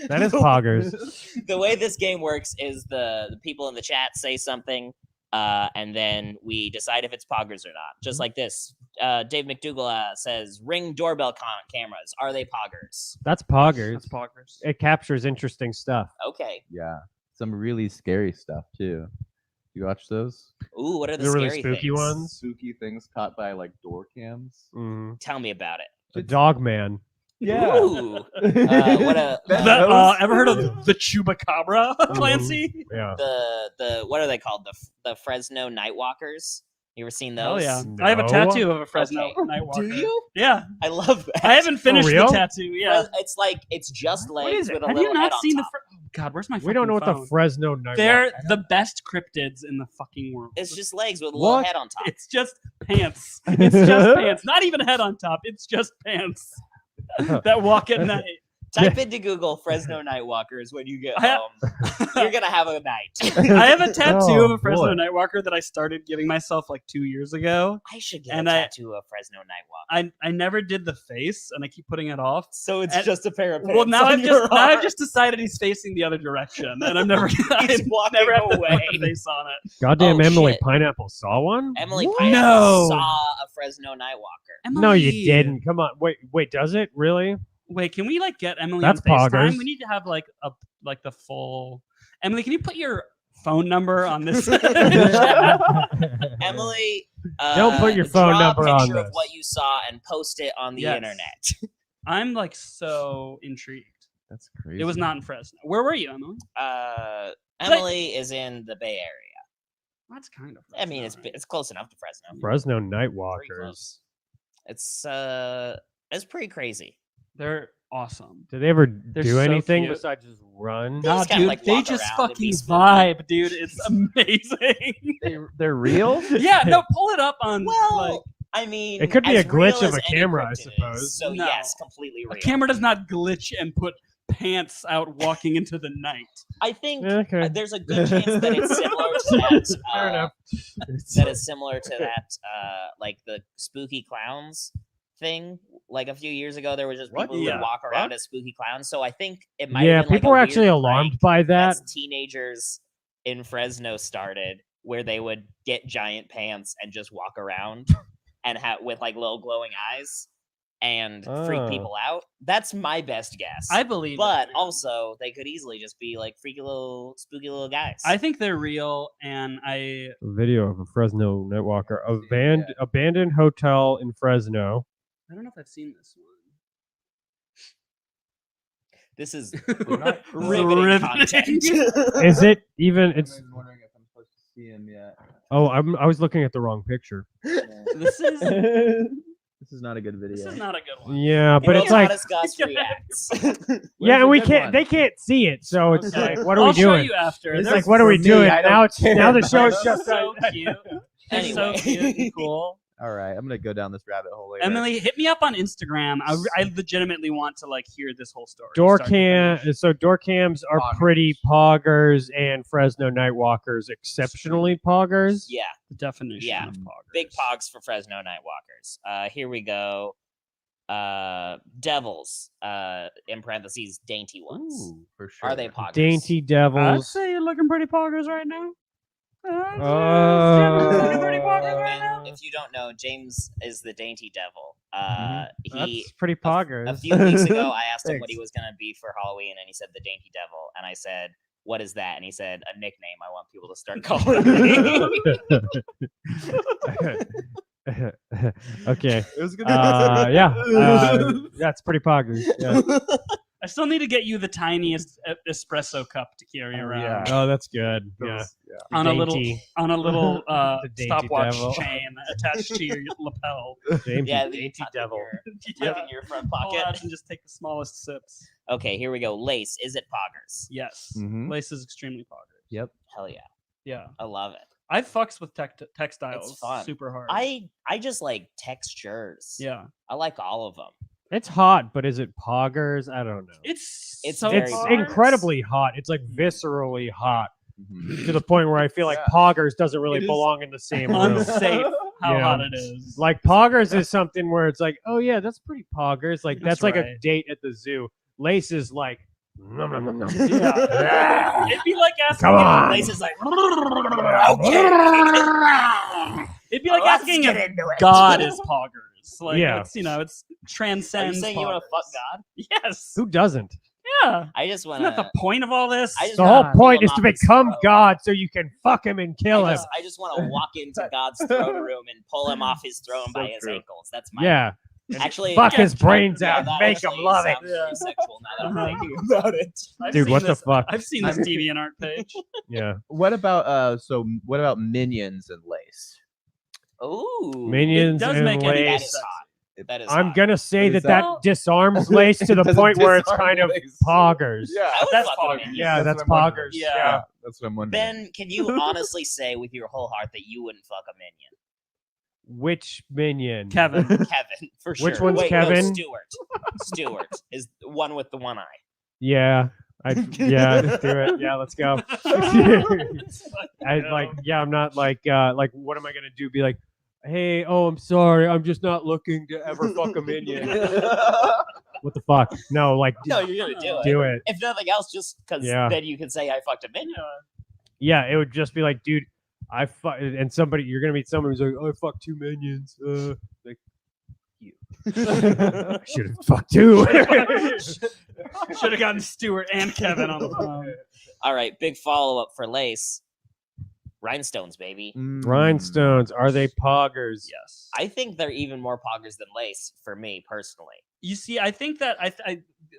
That is poggers. The way this game works is the people in the chat say something, and then we decide if it's poggers or not. Just like this. Dave McDougall says, "Ring doorbell cameras. Are they poggers?" That's poggers. That's poggers. It captures interesting stuff. Okay. Yeah, some really scary stuff too. You watch those? Ooh, what are the really scary spooky things? ones? Spooky things caught by like door cams. Tell me about it. The dog man. Yeah. Ooh. What a ever heard of the Chupacabra, Clancy? Yeah. The what are they called? The Fresno Nightwalkers. You ever seen those? Oh yeah, No. I have a tattoo of a Fresno Nightwalker. Do you? Yeah, I love that. I haven't finished the real? tattoo. Yeah, It's like it's just What legs is it? with a have little you not head seen on the? top. Oh, God, where's my? We don't know what phone? the Fresno Night. They're the best cryptids in the fucking world. It's just legs with a little What? head on top. It's just pants. It's just pants. Not even head on top. It's just pants that walk at night. Type into Google Fresno Nightwalkers when you get I have- home. You're gonna have a night. I have a tattoo Oh, of a Fresno boy. Nightwalker that I started giving myself like 2 years ago. I should get And a I- tattoo of Fresno Nightwalker. I never did the face, and I keep putting it off. So it's And- just a pair of pants. Well, now on I've your now I've arm. just decided he's facing the other direction, and I'm never He's walking never have to away. put the face on it. Goddamn Oh, Emily shit. Pineapple saw one? Emily What? Pineapple No. saw a Fresno Nightwalker. No, you Emily. didn't. Come on. Wait, does it really? Wait, can we like get Emily That's on FaceTime? poggers. We need to have like the full. Emily, can you put your phone number on this? Emily, Don't put your phone draw number a on picture of this. what you saw and post it on the Yes. internet. I'm like so intrigued. That's crazy. It was not in Fresno. Where were you, Emily? Emily is in the Bay Area. That's kind of. I mean, Fresno, right? it's close enough to Fresno. Fresno Pretty Nightwalkers. close. It's pretty crazy. They're awesome. Do they ever They're do so anything cute. besides just run? They Nah, just kinda, dude, like, they walk just around and be fucking spooky. vibe, dude. It's amazing. They're real? Yeah, no, pull it up on Well, like I mean, It could be as a glitch real of as a any camera, I cryptid is, suppose. So No. yes, completely a real. camera does not glitch and put pants out walking into the night. I think Okay. there's a good chance that it's similar to that. Fair enough. That is similar to that, like the spooky clowns thing. Like a few years ago, there was just What? people who Yeah. would walk around as spooky clowns. So I think it might. Yeah, have been people like were a actually weird alarmed prank by that. teenagers in Fresno started, where they would get giant pants and just walk around and with like little glowing eyes and freak Oh. people out. That's my best guess. I believe, But it. also, they could easily just be like freaky little, spooky little guys. I think they're real, and I Video of a Fresno Nightwalker. Abandoned hotel in Fresno. don't know if I've seen this one. This is not- riveting Riveting. content. Is it even? It's. I'm wondering if I'm supposed to see him yet. Oh, I was looking at the wrong picture. This is This is not a good video. this is not a good one. Yeah, but Give me it's a like. Honest Goss reacts. Yeah, and we good can't. one? They can't see it, so it's Okay. like, what are I'll we show doing? you after. It's They're like, what are we me, doing? I Now don't now the care. show's so just cute. They're so Anyway. cute and cool. All right, I'm gonna go down this rabbit hole later. Emily, hit me up on Instagram. I legitimately want to like hear this whole story. door start to finish. cam. So door cams are Poggers. pretty poggers, and Fresno Nightwalkers exceptionally poggers. Yeah, The definition Yeah. of poggers. big pogs for Fresno Nightwalkers. Here we go. Devils, in parentheses, dainty ones. Ooh, for sure. Are they poggers? Dainty I'd devils. say you're looking pretty poggers right now. If you don't know, James is the dainty devil. He That's pretty a poggers. few weeks ago, I asked him what Thanks. he was gonna be for Halloween, and he said the dainty devil. And I said, "What is that?" And he said, "A nickname I want people to start calling me." Okay. It was good. Yeah. That's pretty poggers. Yeah. I still need to get you the tiniest espresso cup to carry around. yeah. Oh, that's good. Yeah. On a little Dainty. the dainty stopwatch devil. chain attached to your lapel. Dainty, Yeah, dainty tuck in devil. tuck in your front Pull out pocket. and just take the smallest sips. Okay, here we go. Lace, is it poggers? Yes, Mhm. lace is extremely poggers. Yep. Hell yeah, Yeah, I love it. I fucks with textiles It's fun. super hard. I just like textures. yeah, I like all of them. It's hot, but is it poggers? I don't know. it's It's so very It's hot. hard. incredibly hot. It's like viscerally hot Mhm. to the point where I feel like Yeah. poggers doesn't really It is belong in the same room. unsafe. how hot it is. Like poggers is something where it's like, oh yeah, that's pretty poggers. Like that's like a right. date at the zoo. Lace is like, nom, nom, nom, nom. Yeah. It'd be like asking Come on. Lace is like, it'd be like Let's asking get if into it. God is poggers. Like Yeah. it's it's Are you transcends. saying you want to fuck God? Yes. Who doesn't? Yeah. I just want Isn't that the point of all this? I just The wanna whole pull point him is to off his become throne. God so you can fuck him and kill him. I just want to walk into God's throne room and pull him off his throne by his ankles. That's my Yeah. Actually, Fuck his brains yeah, out, that make him actually love it. sounds very sexual now that I'm thinking about it. Dude, what the fuck? I've seen this DeviantArt page. Yeah. What about what about Minions and Lace? Ooh, Minions It does and make it that Lace. is hot. That is. I'm hot. gonna say What is that that? disarms Lace to the Doesn't point where it's disarm kind of Lace. poggers. Yeah, I would That's fuck poggers. a minion. Yeah, that's what I'm wondering. poggers. Yeah. That's what I'm wondering. Ben, can you honestly say with your whole heart that you wouldn't fuck a minion? Which minion? Kevin. Kevin, for sure. Which one's Wait, Kevin? No, Stuart. Stuart is the one with the one eye. Yeah. Yeah, let's do it. Yeah, let's go. I'm not like what am I gonna do? Be like, hey, oh, I'm sorry, I'm just not looking to ever fuck a minion. What the fuck? No, like No, you're gonna do it. do it. If nothing else, just because Yeah. then you can say I fucked a minion. Yeah, it would just be like, dude, I fuck, and somebody you're gonna meet someone who's like, oh, I fucked 2 minions. Like you. I should have fucked 2. Should have gotten Stuart and Kevin on the phone. All right, big follow up for Lace. Rhinestones, baby. Rhinestones, are they poggers? Yes. I think they're even more poggers than Lace for me personally. You see, I think that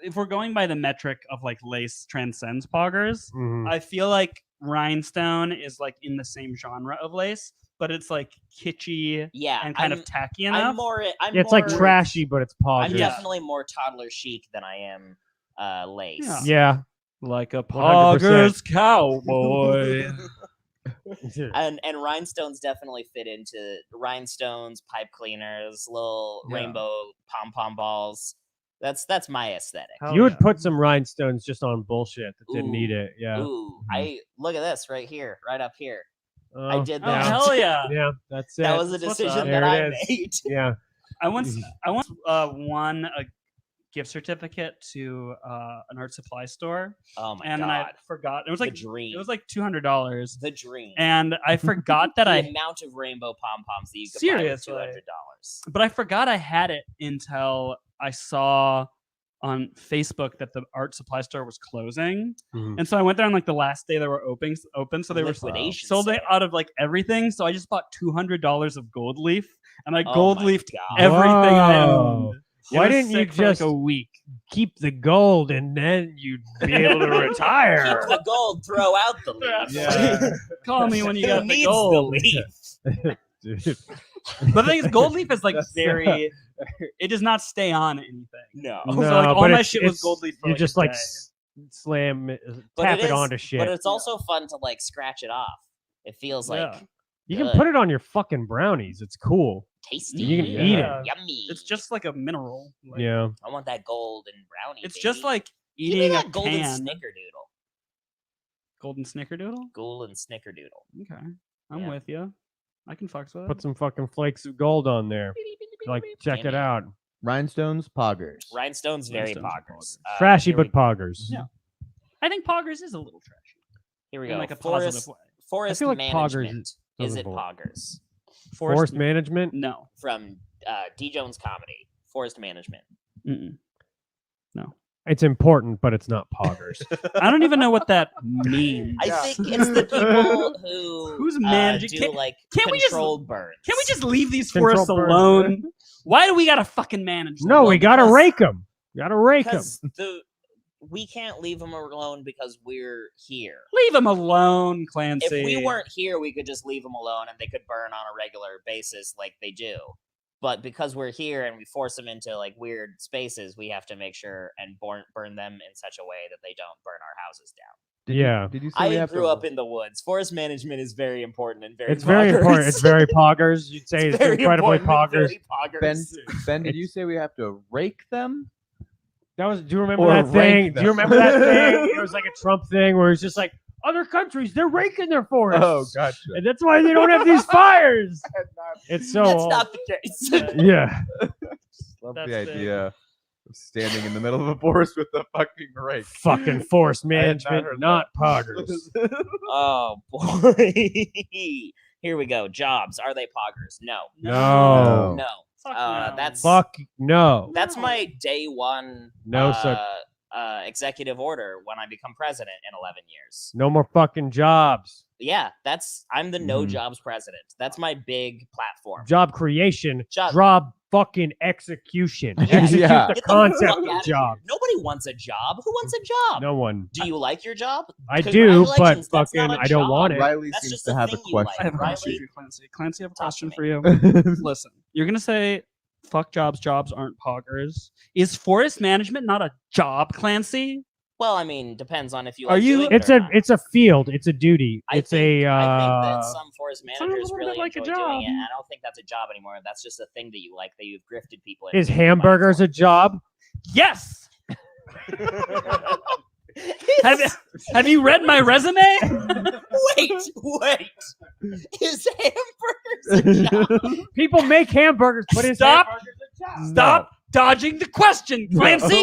if we're going by the metric of like Lace transcends poggers, Mhm. I feel like Rhinestone is like in the same genre of Lace, but it's like kitschy Yeah, and kind of tacky enough. It's like trashy, but it's poggers. I'm definitely more toddler chic than I am Lace. Yeah. Like a 100%. poggers cowboy. And rhinestones definitely fit into rhinestones, pipe cleaners, little rainbow pom-pom balls. That's my aesthetic. You would put some rhinestones just on bullshit that didn't need it. Yeah. Ooh, I look at this right here, right up here. I did Oh, that. hell yeah. Yeah, that's it. That was a What's decision There that it I is. made. Yeah. I once won a gift certificate to an art supply store. Oh my and god! I forgot. It was like the dream. It was like $200. The dream. And I forgot that the I amount of rainbow pom poms that you could seriously buy with $200. But I forgot I had it until I saw on Facebook that the art supply store was closing, and so I went there on like the last day they were open. So they were Liquidation sold sale. it out of like everything. So I just bought $200 of gold leaf, and I Oh gold my leafed God. everything I Whoa. owned. It Why was didn't you sick for, like, just a week? keep the gold and then you'd be able to retire? Keep the gold, throw out the leaf. Yeah. Call me when you Who got the needs gold. the leaf? Dude. But the thing is, gold leaf is like very. It does not stay on anything. No. So like all but my it's- shit was it's- gold leaf. For You like just a like day. slam, But tap it it is- onto shit. But it's also fun to like scratch it off. It feels like Yeah. You can good. put it on your fucking brownies. It's cool. tasty. You can eat it. Yummy. It's just like a mineral. Like, Yeah. I want that golden brownie. It's baby. just like Give me eating that a golden can. snickerdoodle. Golden snickerdoodle. Golden snickerdoodle. Okay, I'm Yeah. with you. I can fucks with Put it. some fucking flakes of gold on there. Like, check it Jimmy. out. Rhinestones, poggers. Rhinestones, very Rhinestones are poggers. Trashy, Here but we, poggers. Yeah. I think poggers is a little trashy. here we in go. like a positive way. Forest feel like poggers management. Is doesn't it belong. poggers? Forest management? No. From D. Jones Comedy. Forest management. Mm-mm. No. It's important, but it's not poggers. I don't even know what that means. I think it's the people who Who's managing- do can't- like can't we just- controlled burns. Can we just leave these Control forests birds. alone? Why do we gotta fucking manage them? No, we gotta because- rake them. Gotta rake them. Because we can't leave them alone because we're here. Leave them alone, Clancy. If we weren't here, we could just leave them alone and they could burn on a regular basis like they do. But because we're here and we force them into like weird spaces, we have to make sure and burn them in such a way that they don't burn our houses down. Yeah. Did you say we I have grew to... up in the woods. Forest management is very important and very It's very poggers. important. It's very poggers. You'd say it's very incredibly important and poggers. very Ben, poggers. Ben, did you say we have to rake them? That was. Do you remember Or that thing? rank Do you them. remember that thing? It was like a Trump thing where it's just like, other countries, they're raking their forests. Oh, gotcha. And that's why they don't have these fires. It's so That's old. not the case. Yeah. Love That's the big. idea of standing in the middle of a forest with a fucking rake. Fucking forest I had not management, heard not that. poggers. Oh boy. Here we go. Jobs. Are they poggers? No. No. No. Fuck no. That's Fuck no. That's my day one No such. executive order when I become president in 11 years. No more fucking jobs. Yeah, I'm the no Mhm. jobs president. That's my big platform. Job creation. Job- Job fucking execution. Yeah. Execute Yeah. the Get the concept fuck of outta job. here. Nobody wants a job. Who wants a job? No one. Do you like your job? I do, but Congratulations, that's fucking not a I don't job. want it. Riley That's seems just to a have a thing you like. I have a question. question Riley? for you, Clancy. Clancy, I have a Talk question to for me. you. Listen, you're gonna say, "Fuck jobs. Jobs aren't poggers." Is forest management not a job, Clancy? Well, I mean, depends on if you Are like you- doing it It's or a not. it's a field. It's a duty. I It's think, a I think that some forest sounds a managers little bit really like a enjoy doing it. job. And I don't think that's a job anymore. That's just a thing that you like that you've grifted people into. is hamburgers a job? Yes. Have you read my resume? Wait. Is hamburgers a job? People make hamburgers, but is Stop. hamburgers a job? Stop dodging the question, Clancy.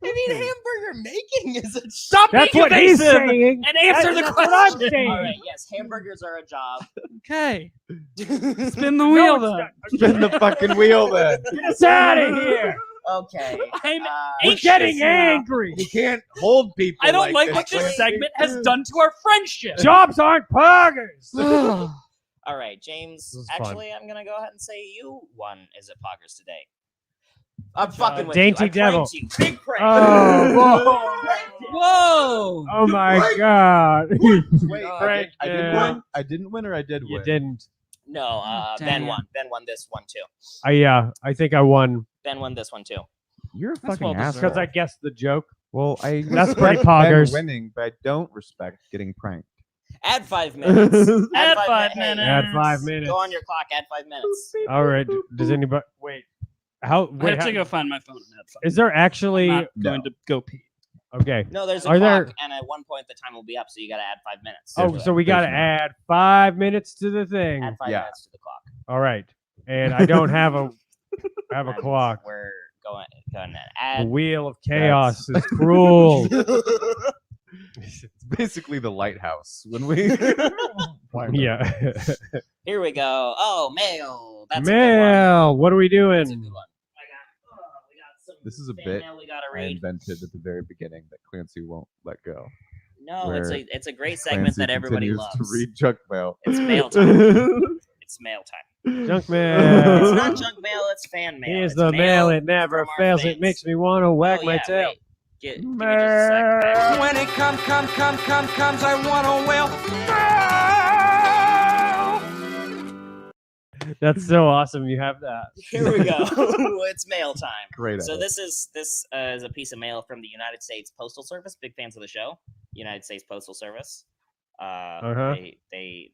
I mean, hamburger making is a job. Stop That's being what he's evasive saying. and answer the That's what I'm question. saying. All right, yes, hamburgers are a job. Okay. Spin the wheel then. Spin the fucking wheel then. Get us out of here. Okay. I'm We're anxious getting now. angry. You can't hold people. I don't like this, what this Clancy. segment has done to our friendship. Jobs aren't poggers. All right, James. This is fun. Actually, I'm gonna go ahead and say you won. Is it poggers today? I'm fucking with Dainty you. I Devil. pranked you. Big prank. Oh, Whoa! oh my God. Wait, Frank, I didn't win. I didn't win, or I did You win. didn't. No, Dang Ben it. won. Ben won this one too. I think I won Ben won this one too. You're a That's fucking well deserved. asshole. because I guessed the joke. Well, I That's pretty respect Ben poggers. winning, but I don't respect getting pranked. Add 5 minutes. Add 5 Hey, minutes. Add 5 minutes. Go on your clock. Add 5 minutes. All right. Does anybody wait? How? I Wait, have to how- go find my phone. And have fun. is there actually? I'm not going to go pee. Okay. No, there's a Are clock, there- and at one point the time will be up, so you got to add 5 minutes. Oh, so we got to add 5 minutes to the thing. Add 5 Yeah. minutes to the clock. All right. And I don't have a have a And clock. We're going to The add. wheel of chaos is cruel. It's basically the lighthouse when we. Yeah. Here we go. Oh, mail. That's a good one. Mail. What are we That's a doing? good one. We got some This is a fan bit mail we gotta I read. invented at the very beginning that Clancy won't let go. No, it's where a great segment Clancy that everybody continues loves. to read junk mail. It's mail time. It's mail time. Junk mail. It's not junk mail. It's fan mail. Here's It's the mail. It never from our fails. fans. It makes me want to wag Oh, my yeah, tail. wait. Give me just a sec. When it comes, I want to well. That's so awesome. You have that. Here we go. It's mail time. Great. So edit. this is a piece of mail from the United States Postal Service. Big fans of the show. United States Postal Service.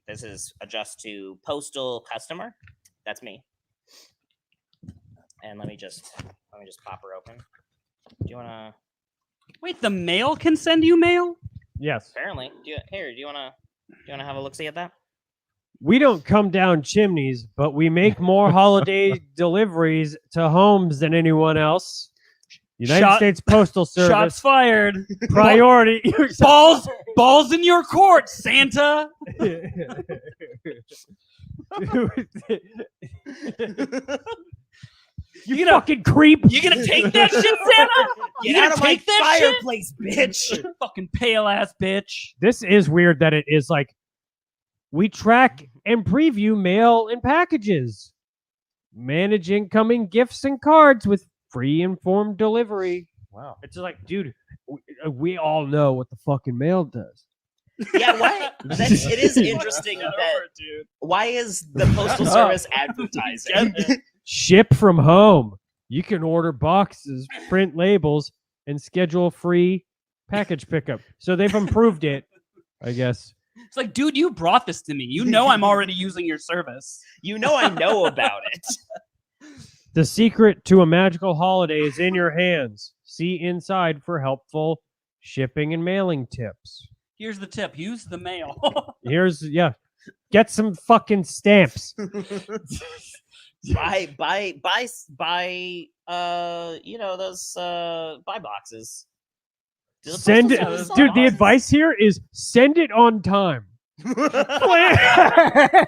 This is addressed to postal customer. That's me. And let me just pop her open. Do you wanna? Wait, the mail can send you mail? Yes. Apparently, do you wanna have a look see at that? We don't come down chimneys, but we make more holiday deliveries to homes than anyone else. United Shot- States Postal Service Shots fired. priority. Balls in your court, Santa. You fucking creep. You gonna take that shit, Santa? You Get gonna out of my take that shit? fireplace, bitch! Fucking pale ass bitch. This is weird that it is like we track and preview mail and packages, manage incoming gifts and cards with free informed delivery. Wow. It's like, dude, we all know what the fucking mail does. Yeah, why? It is interesting that. Why is the Postal Service advertising? Ship from home. You can order boxes, print labels, and schedule free package pickup. So they've improved it, I guess. It's like, dude, you brought this to me. You know I'm already using your service. You know I know about it. The secret to a magical holiday is in your hands. See inside for helpful shipping and mailing tips. Here's the tip. Use the mail. Get some fucking stamps. buy those buy boxes. Send it, dude. The advice here is send it on time. That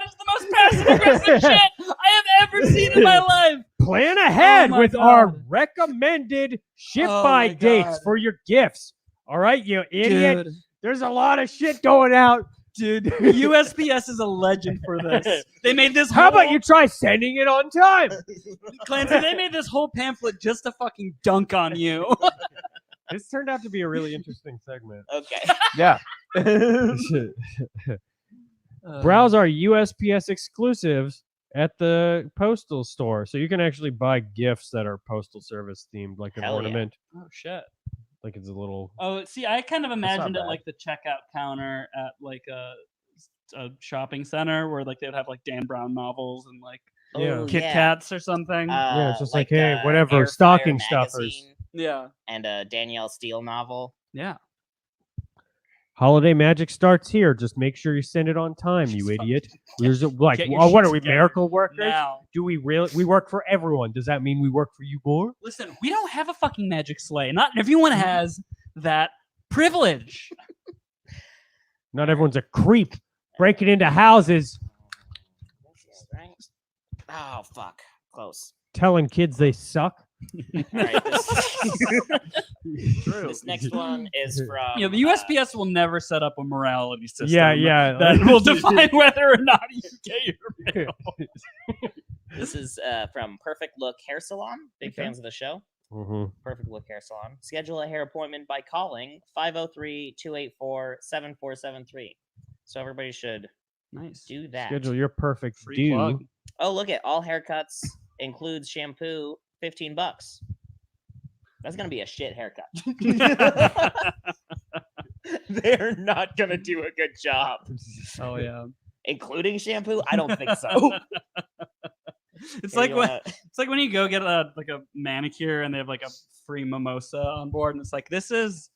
is the most passive aggressive shit I have ever seen in my life. Plan ahead with our recommended ship by dates for your gifts. All right, you idiot. Dude. There's a lot of shit going out. Dude, USPS is a legend for this. They made this. How about you try sending it on time? Clancy, they made this whole pamphlet just to fucking dunk on you. This turned out to be a really interesting segment. Okay. Yeah. Browse our USPS exclusives at the postal store, so you can actually buy gifts that are postal service themed, like an ornament. Oh shit! Like it's a little. Oh, see, I kind of imagined it bad. like the checkout counter at like a shopping center where like they would have like Dan Brown novels and like Kit Kats or something. Yeah, it's just like hey, whatever, stocking stuffers. Yeah. And a Danielle Steele novel. Yeah. Holiday magic starts here. Just make sure you send it on time, you idiot. There's like, what are we, miracle workers? Now. Do we really? We work for everyone. Does that mean we work for you more? Listen, we don't have a fucking magic sleigh. Not everyone has that privilege. Not everyone's a creep breaking into houses, Oh fuck, close. telling kids they suck. All right, this next one is from. The USPS will never set up a morality system. Yeah. That will define whether or not you get your mail. This is from Perfect Look Hair Salon. Big fans of the show. Mm-hmm. Perfect Look Hair Salon. Schedule a hair appointment by calling 503-284-7473. So everybody should do that. Schedule your perfect Free due. plug. Oh, look at all haircuts includes shampoo. $15. That's gonna be a shit haircut. They're not gonna do a good job. Oh yeah, including shampoo. I don't think so. It's like when you go get a manicure and they have like a free mimosa on board, and it's like this is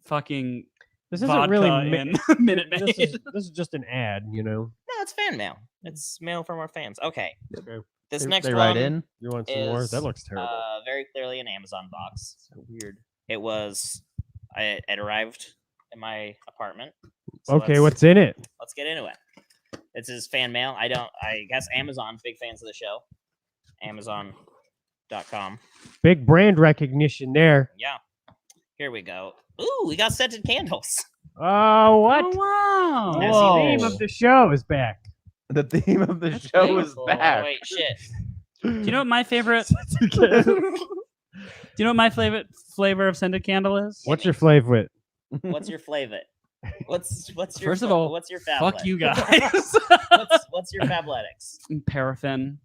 fucking. This isn't really Minute Maid. This is just an ad, you know. No, it's fan mail. It's mail from our fans. Okay. This They next write one in. You want some more? That looks terrible. Very clearly an Amazon box. So weird. It was. It arrived in my apartment. So Okay, what's in it? Let's get into it. This is fan mail. I guess Amazon, big fans of the show. Amazon.com. Big brand recognition there. Yeah. Here we go. Ooh, we got scented candles. Oh, what? Oh, wow. The theme of the show is back. The theme of the show is back. Wait, shit. Do you know what my favorite? Do you know what my favorite flavor of scented candle is? What's your flavor? What's your flavor? What's your First of all, what's your fab? fuck you guys. what's your fabletics? Paraffin.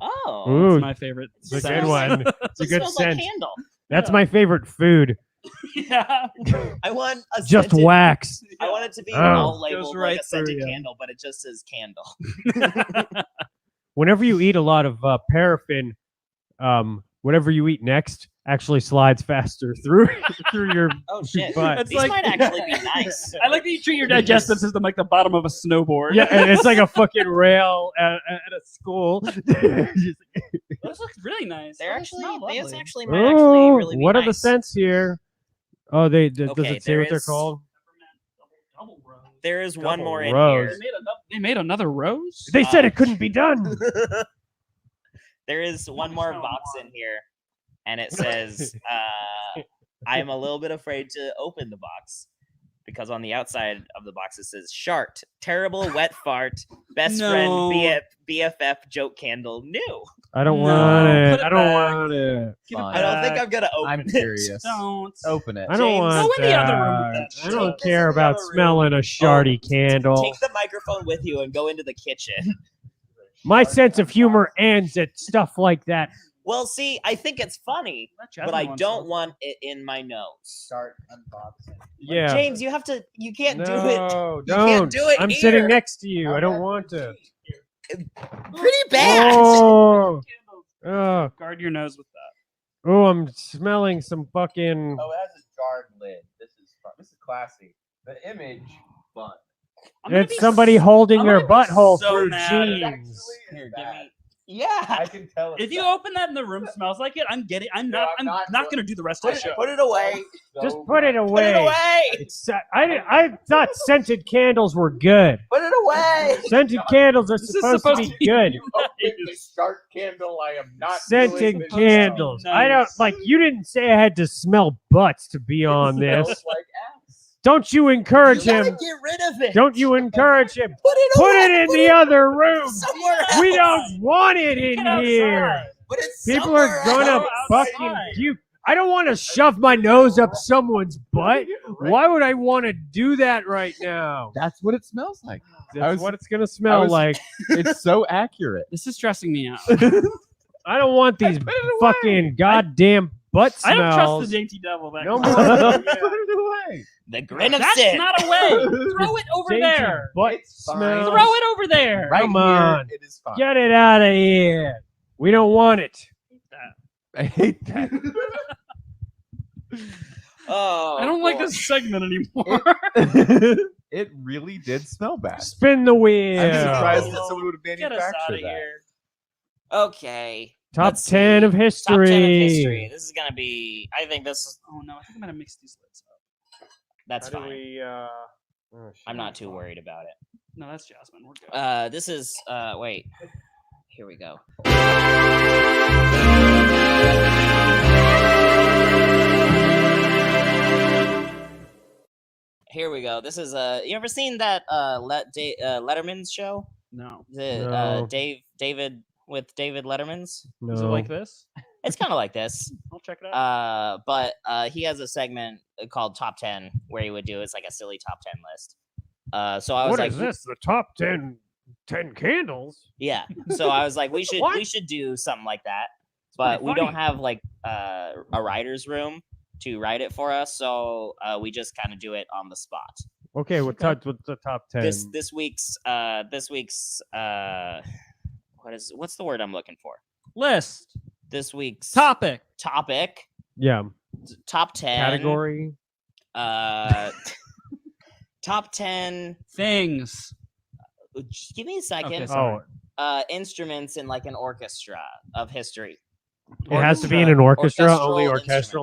Oh, Ooh, That's my favorite. it's a good one. It's a good smells scent. like candle. That's my favorite food. Yeah. I want a Just scented, wax. I want it to be Oh. all labeled Goes like right a scented through you. candle, but it just says candle. Whenever you eat a lot of paraffin, whatever you eat next actually slides faster through your Oh shit! butt. These might actually be nice. I like that you treat your digestive system like the bottom of a snowboard. Yeah, and it's like a fucking rail at a school. Those look really nice. They're Those actually, smell they lovely. actually might actually really be what nice. are the scents here? Oh, does Okay, it say there what they're is- called? There is one more in rose. here. They made another rose. They said it couldn't be done. There is one more box in here, and it says, "I am a little bit afraid to open the box because on the outside of the box it says Shart, terrible wet fart, best No. friend, BFF, joke candle, new." I don't No, want it. put it I don't back. want it. Give it I don't think back. I'm gonna open I'm it. curious. Don't. Open it. I don't James, want go in the other room with that. that I shit. don't This care is the about other room. smelling a shardy candle. Take the microphone with you and go into the kitchen. My sense of humor ends at stuff like that. Well, see, I think it's funny, but I don't want it in my nose. Start unboxing. Yeah. James, you have to. You can't do it. No, You can't do it I'm here. sitting next to you. I don't want to. Pretty bad. Oh. Oh. Guard your nose with that. Oh, I'm smelling some fucking. Oh, it has a jarred lid. This is classy. The image, fun. It's somebody holding their butthole so through mad. jeans. Here, give me. Yeah. I can tell. If you open that and the room smells like it, I'm not gonna do the rest of the show. Put it away. Just put it away. Put it away. It's, I thought scented candles were good. Put it away. Scented candles are supposed to be good. The shark candle. I am not. Scented candles. Nice. I don't like. You didn't say I had to smell butts to be on this. Like ass. Don't you encourage You gotta him? get rid of it. Don't you encourage him? Put Put it in the other room. somewhere else. We don't want it in here. Put it People are somewhere gonna else. fucking puke. I don't want to shove my nose up someone's butt. Why would I want to do that right now? That's what it smells like. That's what it's gonna smell like. It's so accurate. This is stressing me out. I don't want these fucking goddamn butt I smells. don't trust the dainty devil. That No close. more. Put it away. The grin of That's sin. not a way. Throw it over Dainty there. butt fine. smells. Throw it over there. Right Come here, on. it is fine. Get it out of here. We don't want it. I hate that. Oh, I don't like boy. this segment anymore. It really did smell bad. Spin the wheel. I'm surprised that someone would have Get us out manufactured of that. here. Okay. Top Let's 10 see. of history. Top 10 of history. This is gonna be. I think this is. Oh no, I think I'm gonna mix these lids up. That's How do fine. we, oh, I'm not shit. too worried about it. No, that's Jasmine. We're good. This is. Wait. Here we go. Here we go. This is you ever seen that Letterman's show? No. The No. David with David Letterman's. No. Is it like this? It's kind of like this. I'll check it out. But he has a segment called Top 10 where he would do it's like a silly top 10 list. So I was What like, is this? The top 10 candles? yeah. So I was like, we should What? do something like that. But we pretty don't have like a writer's room to write it for us, so we just kind of do it on the spot. Okay, what's the top 10? This week's what's the word I'm looking for? List. This week's Topic. Yeah. Top 10 Category? top 10 Things. just give me a second. Okay, sorry. Instruments in like an orchestra of history. It has to be in an orchestra, only Orchestral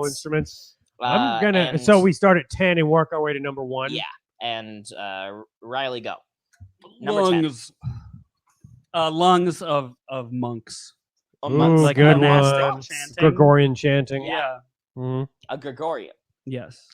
orchestral instruments. I'm gonna. So and- we start at 10 and work our way to number 1. Yeah, and Riley, go. Number 10. Lungs of monks. Amongst Ooh, like good monastic one. chanting. Gregorian chanting. Yeah. Mhm. a Gregorian. Yes.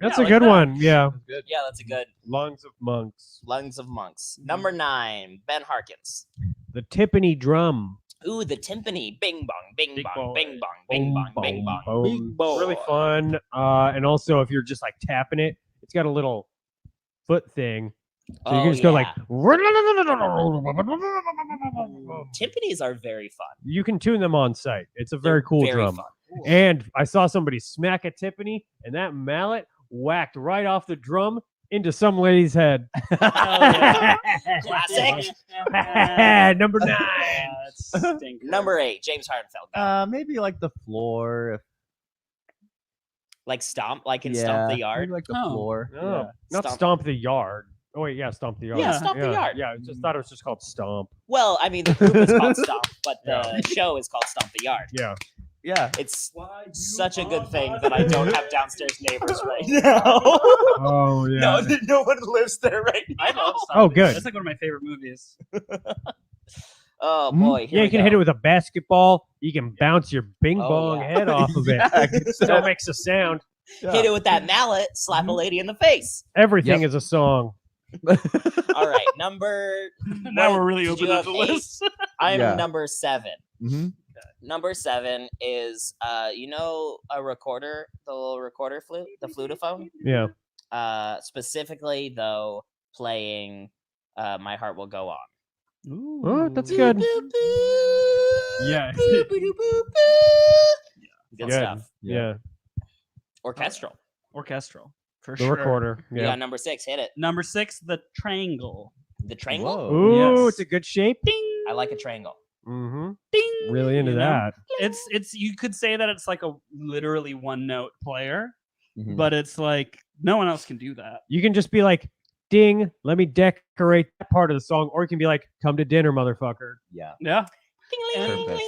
That's Yeah, a like good that. one. Yeah. Yeah, that's a good Lungs of monks. Lungs of Monks. Number 9, Ben Harkins. The timpani drum. Ooh, the timpani. Bing bong, bing Big bong, boy. bing bong, bing bong, bing bong. Bing bong. Really fun. And also, if you're just like tapping it, it's got a little foot thing. So you can just go like. Timpanis are very fun. You can tune them on site. It's a very They're cool very drum. fun. And I saw somebody smack a timpani, and that mallet whacked right off the drum into some lady's head. Classic. Number 9. Number 8, James Hardenfeld. Maybe like the floor. Like Stomp, like in Stomp the Yard. Maybe like the Oh. floor. Oh, not Stomp. Stomp the Yard. Oh wait, yeah, Stomp the Yard. Yeah, Stomp the Yard. Yeah, I just thought it was just called Stomp. Well, I mean, the group is called Stomp, but the show is called Stomp the Yard. Yeah. Yeah. It's such a good thing that I don't have downstairs neighbors right now. Oh yeah. No one lives there right now. I love Stomp Oh, the Yard. good. That's like one of my favorite movies. Oh boy, here Yeah, we you can go. hit it with a basketball. You can bounce your bing Oh, bong yeah. head off of it. Still makes a sound. Hit it with that mallet, slap a lady in the face. Everything is a song. All right, number. Now what- we're really did you opening up have the 8? list. I'm Yeah. number 7. Mm-hmm. Number 7 is you know a recorder, the little recorder flute, the flutophone. Yeah. Specifically though, playing "My Heart Will Go On." Oh, that's good. Yeah. Good stuff. Yeah. Orchestral. Orchestral. For The sure. recorder. You Yeah. got number 6. Hit it. Number 6, the triangle. The triangle. Ooh, Yes. it's a good shape. Ding. I like a triangle. Mm-hmm. Ding. Really into You know? that. It's you could say that it's like a literally one note player, Mhm. but it's like no one else can do that. You can just be like, ding, let me decorate that part of the song. Or you can be like, come to dinner, motherfucker. Yeah. Yeah. Perfect.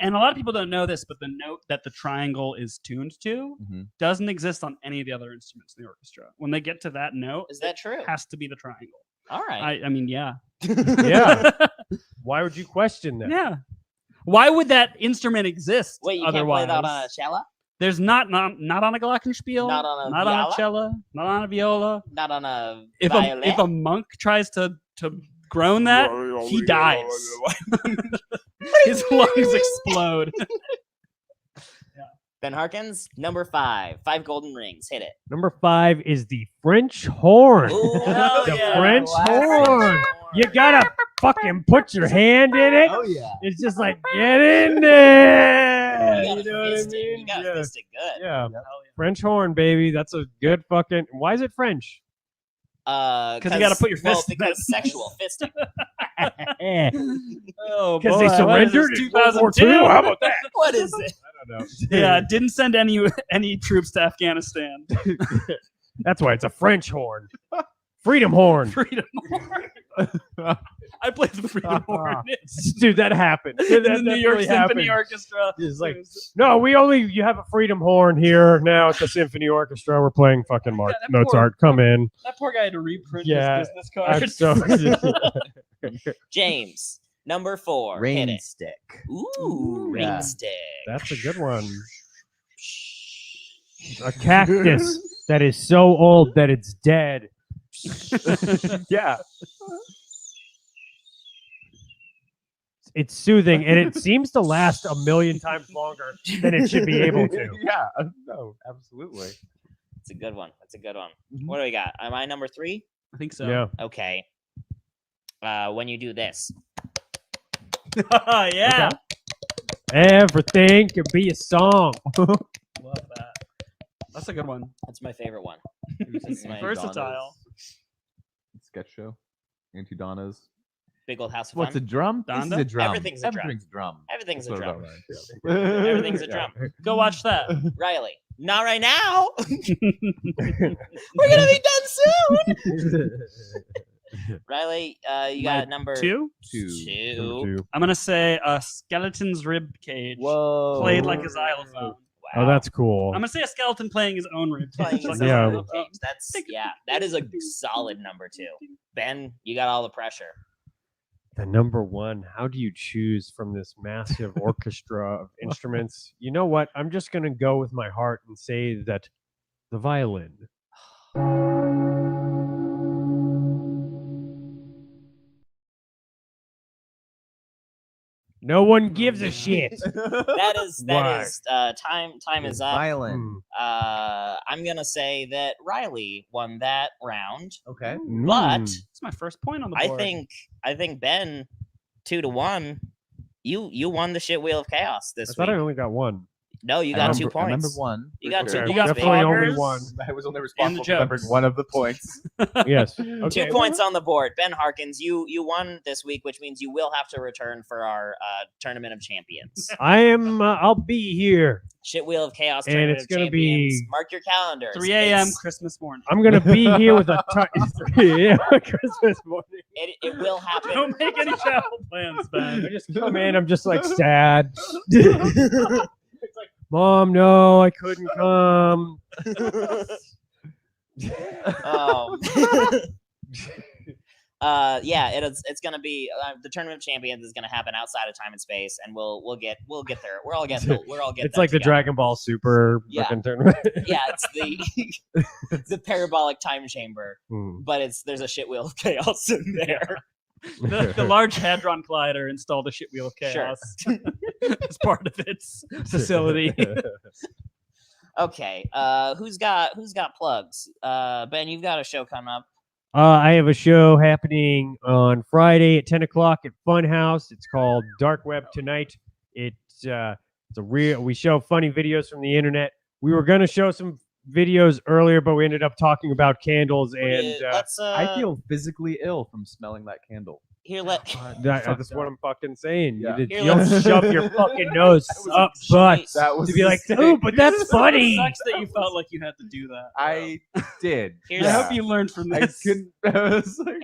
And a lot of people don't know this, but the note that the triangle is tuned to Mhm. doesn't exist on any of the other instruments in the orchestra. When they get to that note, Is that true? it has to be the triangle. All right. I mean, yeah. Yeah. Why would you question that? Yeah. Why would that instrument exist? Wait, you otherwise? can't play that on a cello? There's not on a glockenspiel, Not on a not on a viola? cello, not on a viola. Not on a If violin? a monk tries to groan that, he dies. His lungs explode. Ben Harkins, number 5. 5 golden rings. Hit it. Number 5 is the French horn. Ooh, hell The yeah. French Wow. horn. You gotta fucking put your hand in it. Oh yeah. It's just like, get in there. You gotta know what I fist it. mean? You gotta Yeah. fist it good. Yeah. French horn, baby. That's a good fucking. Why is it French? Because you gotta put your fist in because it. sexual fisting. Oh, Because boy, they what is surrendered this, in World War 2002? II? How about that? What is it? I don't know. Yeah, didn't send any troops to Afghanistan. That's why it's a French horn. Freedom horn. Freedom horn. I played the freedom horn. Dude, that happened. In That the New York definitely Symphony happened. Orchestra. It's like, no, you have a freedom horn here now at the Symphony Orchestra. We're playing fucking that Mozart. Come in. That poor guy had to reprint Yeah, his business I'm cards. so- James, number 4. Hit Rain it. stick. Ooh, Yeah. ring stick. That's a good one. A cactus that is so old that it's dead. Yeah. It's soothing, and it seems to last 1,000,000 times longer than it should be able to. Yeah. No, absolutely. It's a good one. That's a good one. What do we got? Am I number 3? I think so. Yeah. Okay. When you do this. Yeah. Everything can be a song. Love that. That's a good one. That's my favorite one. It's my Versatile. Sketch show. Auntie Donna's. Big old house of What's a fun. drum? This is Donda? a drum. Everything's a drum. Everything's a drum. Everything's a That's what drum. I like. Everything's a drum. Go watch that. Riley, not right now. We're gonna be done soon. Riley, you got number 2? two. I'm gonna say a skeleton's rib cage Whoa. played like a xylophone. Oh, that's cool. I'm gonna say a skeleton playing his own rib Playing cage. his like a Yeah. own xylophone. rib cage. That is a solid number 2. Ben, you got all the pressure. The number 1. How do you choose from this massive orchestra of instruments? You know what? I'm just going to go with my heart and say that the violin. No one gives a shit. That is Why? time is up. Violin. I'm gonna say that Riley won that round, Okay. but It's my first point on the I board. think Ben 2-1. You won the shit wheel of chaos I this thought I week. only got 1. No, you I got remember- 2 I points. remember one. You got for two sure. points. Definitely only baby. 1. I was only responsible for jokes. remembering one of the points. Yes. 2 Okay. points on the board. Ben Harkins, you won this week, which means you will have to return for our tournament of champions. I'll be here. Shit wheel of chaos And tournament it's of gonna champions. be- Mark your calendars. 3 a.m. It's- Christmas morning. I'm going to be here with a 3 a.m. Christmas morning. It will happen. Don't make any travel plans, Ben. I just come in, I'm just like sad. Mom, no, I couldn't come. Yeah, it's gonna be the tournament of champions is gonna happen outside of time and space, and we'll get there. We're all getting It's there like the together. Dragon Ball Super Yeah. fucking tournament. Yeah, it's the parabolic time chamber, Hmm. but there's a shit wheel of chaos in there. The Large Hadron Collider installed a shit wheel of Sure. chaos as part of its facility. Okay, who's got plugs? Ben, you've got a show coming up. I have a show happening on Friday at 10 o'clock at Funhouse. It's called Dark Web Tonight. It's a real. We show funny videos from the internet. We were gonna show some videos earlier, but we ended up talking about candles, and I feel physically ill from smelling that candle. Here, that's what I'm fucking saying. Yeah. You don't shove your fucking nose up butts to be like, oh, but that's funny. It sucks that you felt like you had to do that. I did. I hope you learned from this.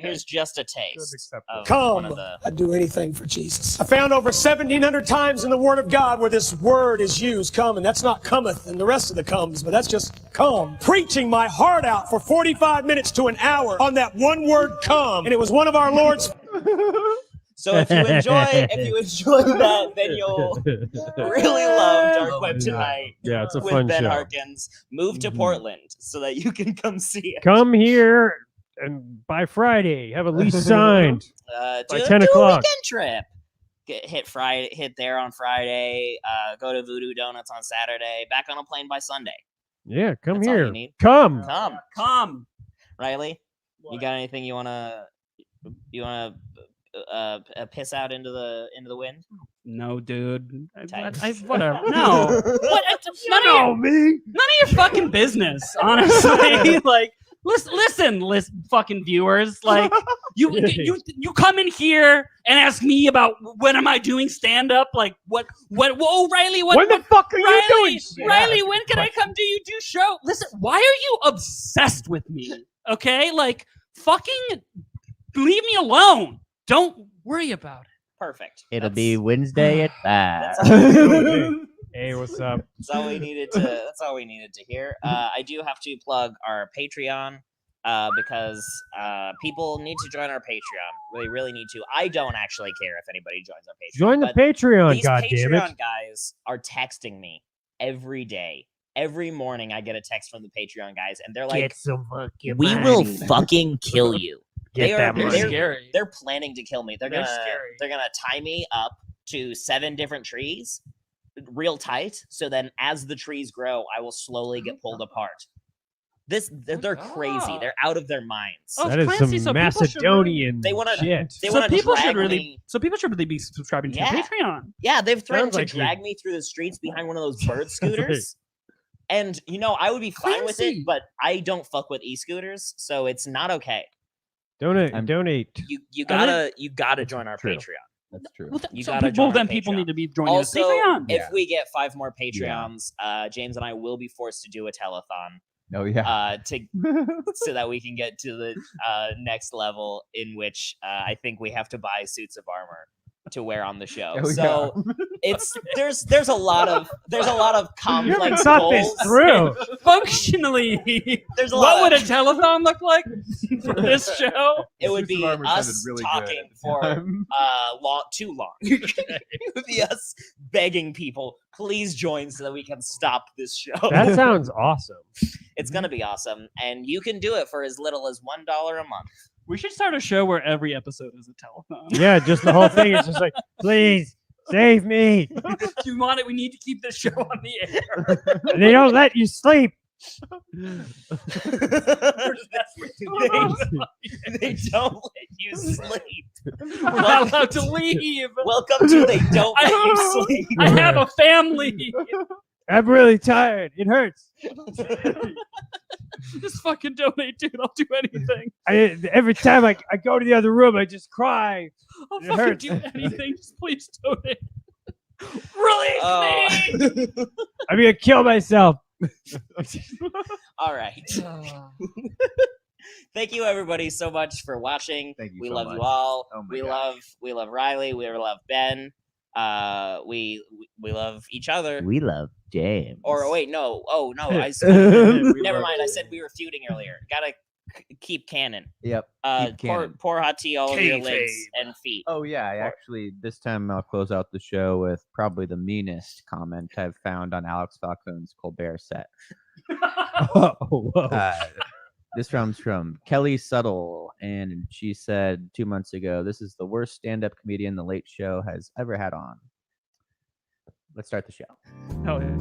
Here's just a taste of Come, one of the. I'd do anything for Jesus. I found over 1,700 times in the Word of God where this word is used, come, and that's not cometh and the rest of the comes, but that's just come. Preaching my heart out for 45 minutes to an hour on that one word come, and it was one of our Lord's. So if you enjoy that, then you'll really love Dark Web Tonight. Yeah, it's a with fun Ben show. Harkins. Move to Portland so that you can come see it. Come here, and by Friday, have a lease signed by Do 10 a o'clock. weekend trip. Hit there on Friday. Go to Voodoo Donuts on Saturday. Back on a plane by Sunday. Yeah, come That's all here. you need. Come. Riley, you got anything you wanna piss out into the wind? No, dude. Tight. Whatever. No. What? None of your fucking business, honestly. Like, listen, fucking viewers. Like, you come in here and ask me about when am I doing stand up? Like, what? Whoa, Riley, When the fuck are you doing? Riley, when can I come do you do show? Listen, why are you obsessed with me? Okay, like, fucking leave me alone. Don't worry about it. Perfect. It'll be Wednesday at 5. Hey, what's up? That's all we needed to hear. I do have to plug our Patreon because people need to join our Patreon. They really need to. I don't actually care if anybody joins our Patreon. Join the but Patreon, these goddammit. Patreon guys are texting me every day. Every morning I get a text from the Patreon guys, and they're like, Get some fucking "We money." will fucking kill you." Get They're planning to kill me. They're gonna tie me up to 7 different trees, real tight. So then, as the trees grow, I will slowly get pulled apart. They're crazy. They're out of their minds. That is Clancy, some Macedonian shit. So people should really be subscribing to your Patreon. Yeah, they've threatened Sounds to like drag me through the streets behind one of those bird scooters. And I would be fine with it, but I don't fuck with e-scooters, so it's not okay. Donate. You gotta join our Patreon. That's true. Well, You gotta join our people Patreon. need to be joining Also, us Patreon. if we get 5 more Patreons, James and I will be forced to do a telethon. Oh yeah. So that we can get to the next level, in which I think we have to buy suits of armor to wear on the show. Oh, so there's a lot of complex thought goals. this through. Functionally, There's a what lot would a of, telethon look like for this show? it would be Suits of Armor sounded us really good talking at the for time. too long. It would be us begging people, please join so that we can stop this show. That sounds awesome. It's gonna be awesome, and you can do it for as little as $1 a month. We should start a show where every episode is a telethon. Yeah, just the whole thing is just like, please save me. You want it? We need to keep this show on the air. They don't let you sleep. They don't let you sleep. I'm not allowed to leave. Welcome to They Don't Let You Sleep. I have a family. I'm really tired. It hurts. Just fucking donate, dude. I'll do anything. Every time I go to the other room, I just cry. I'll It fucking hurts. do anything. Just please donate. Release me. I'm gonna kill myself. All right. Thank you everybody so much for watching. Thank you we so love much. you all. Oh my we gosh. love Riley. We love Ben. We love each other. We love James. Or wait, no. Oh no. Never mind. I said we were feuding earlier. Gotta keep canon. Yep. keep canon. Pour hot tea all over your Kayfabe. legs and feet. Oh yeah, I actually this time I'll close out the show with probably the meanest comment I've found on Alex Falcone's Colbert set. Whoa. This comes from Kelly Suttle, and she said 2 months ago, "This is the worst stand-up comedian the Late Show has ever had on." Let's start the show. Hell yeah.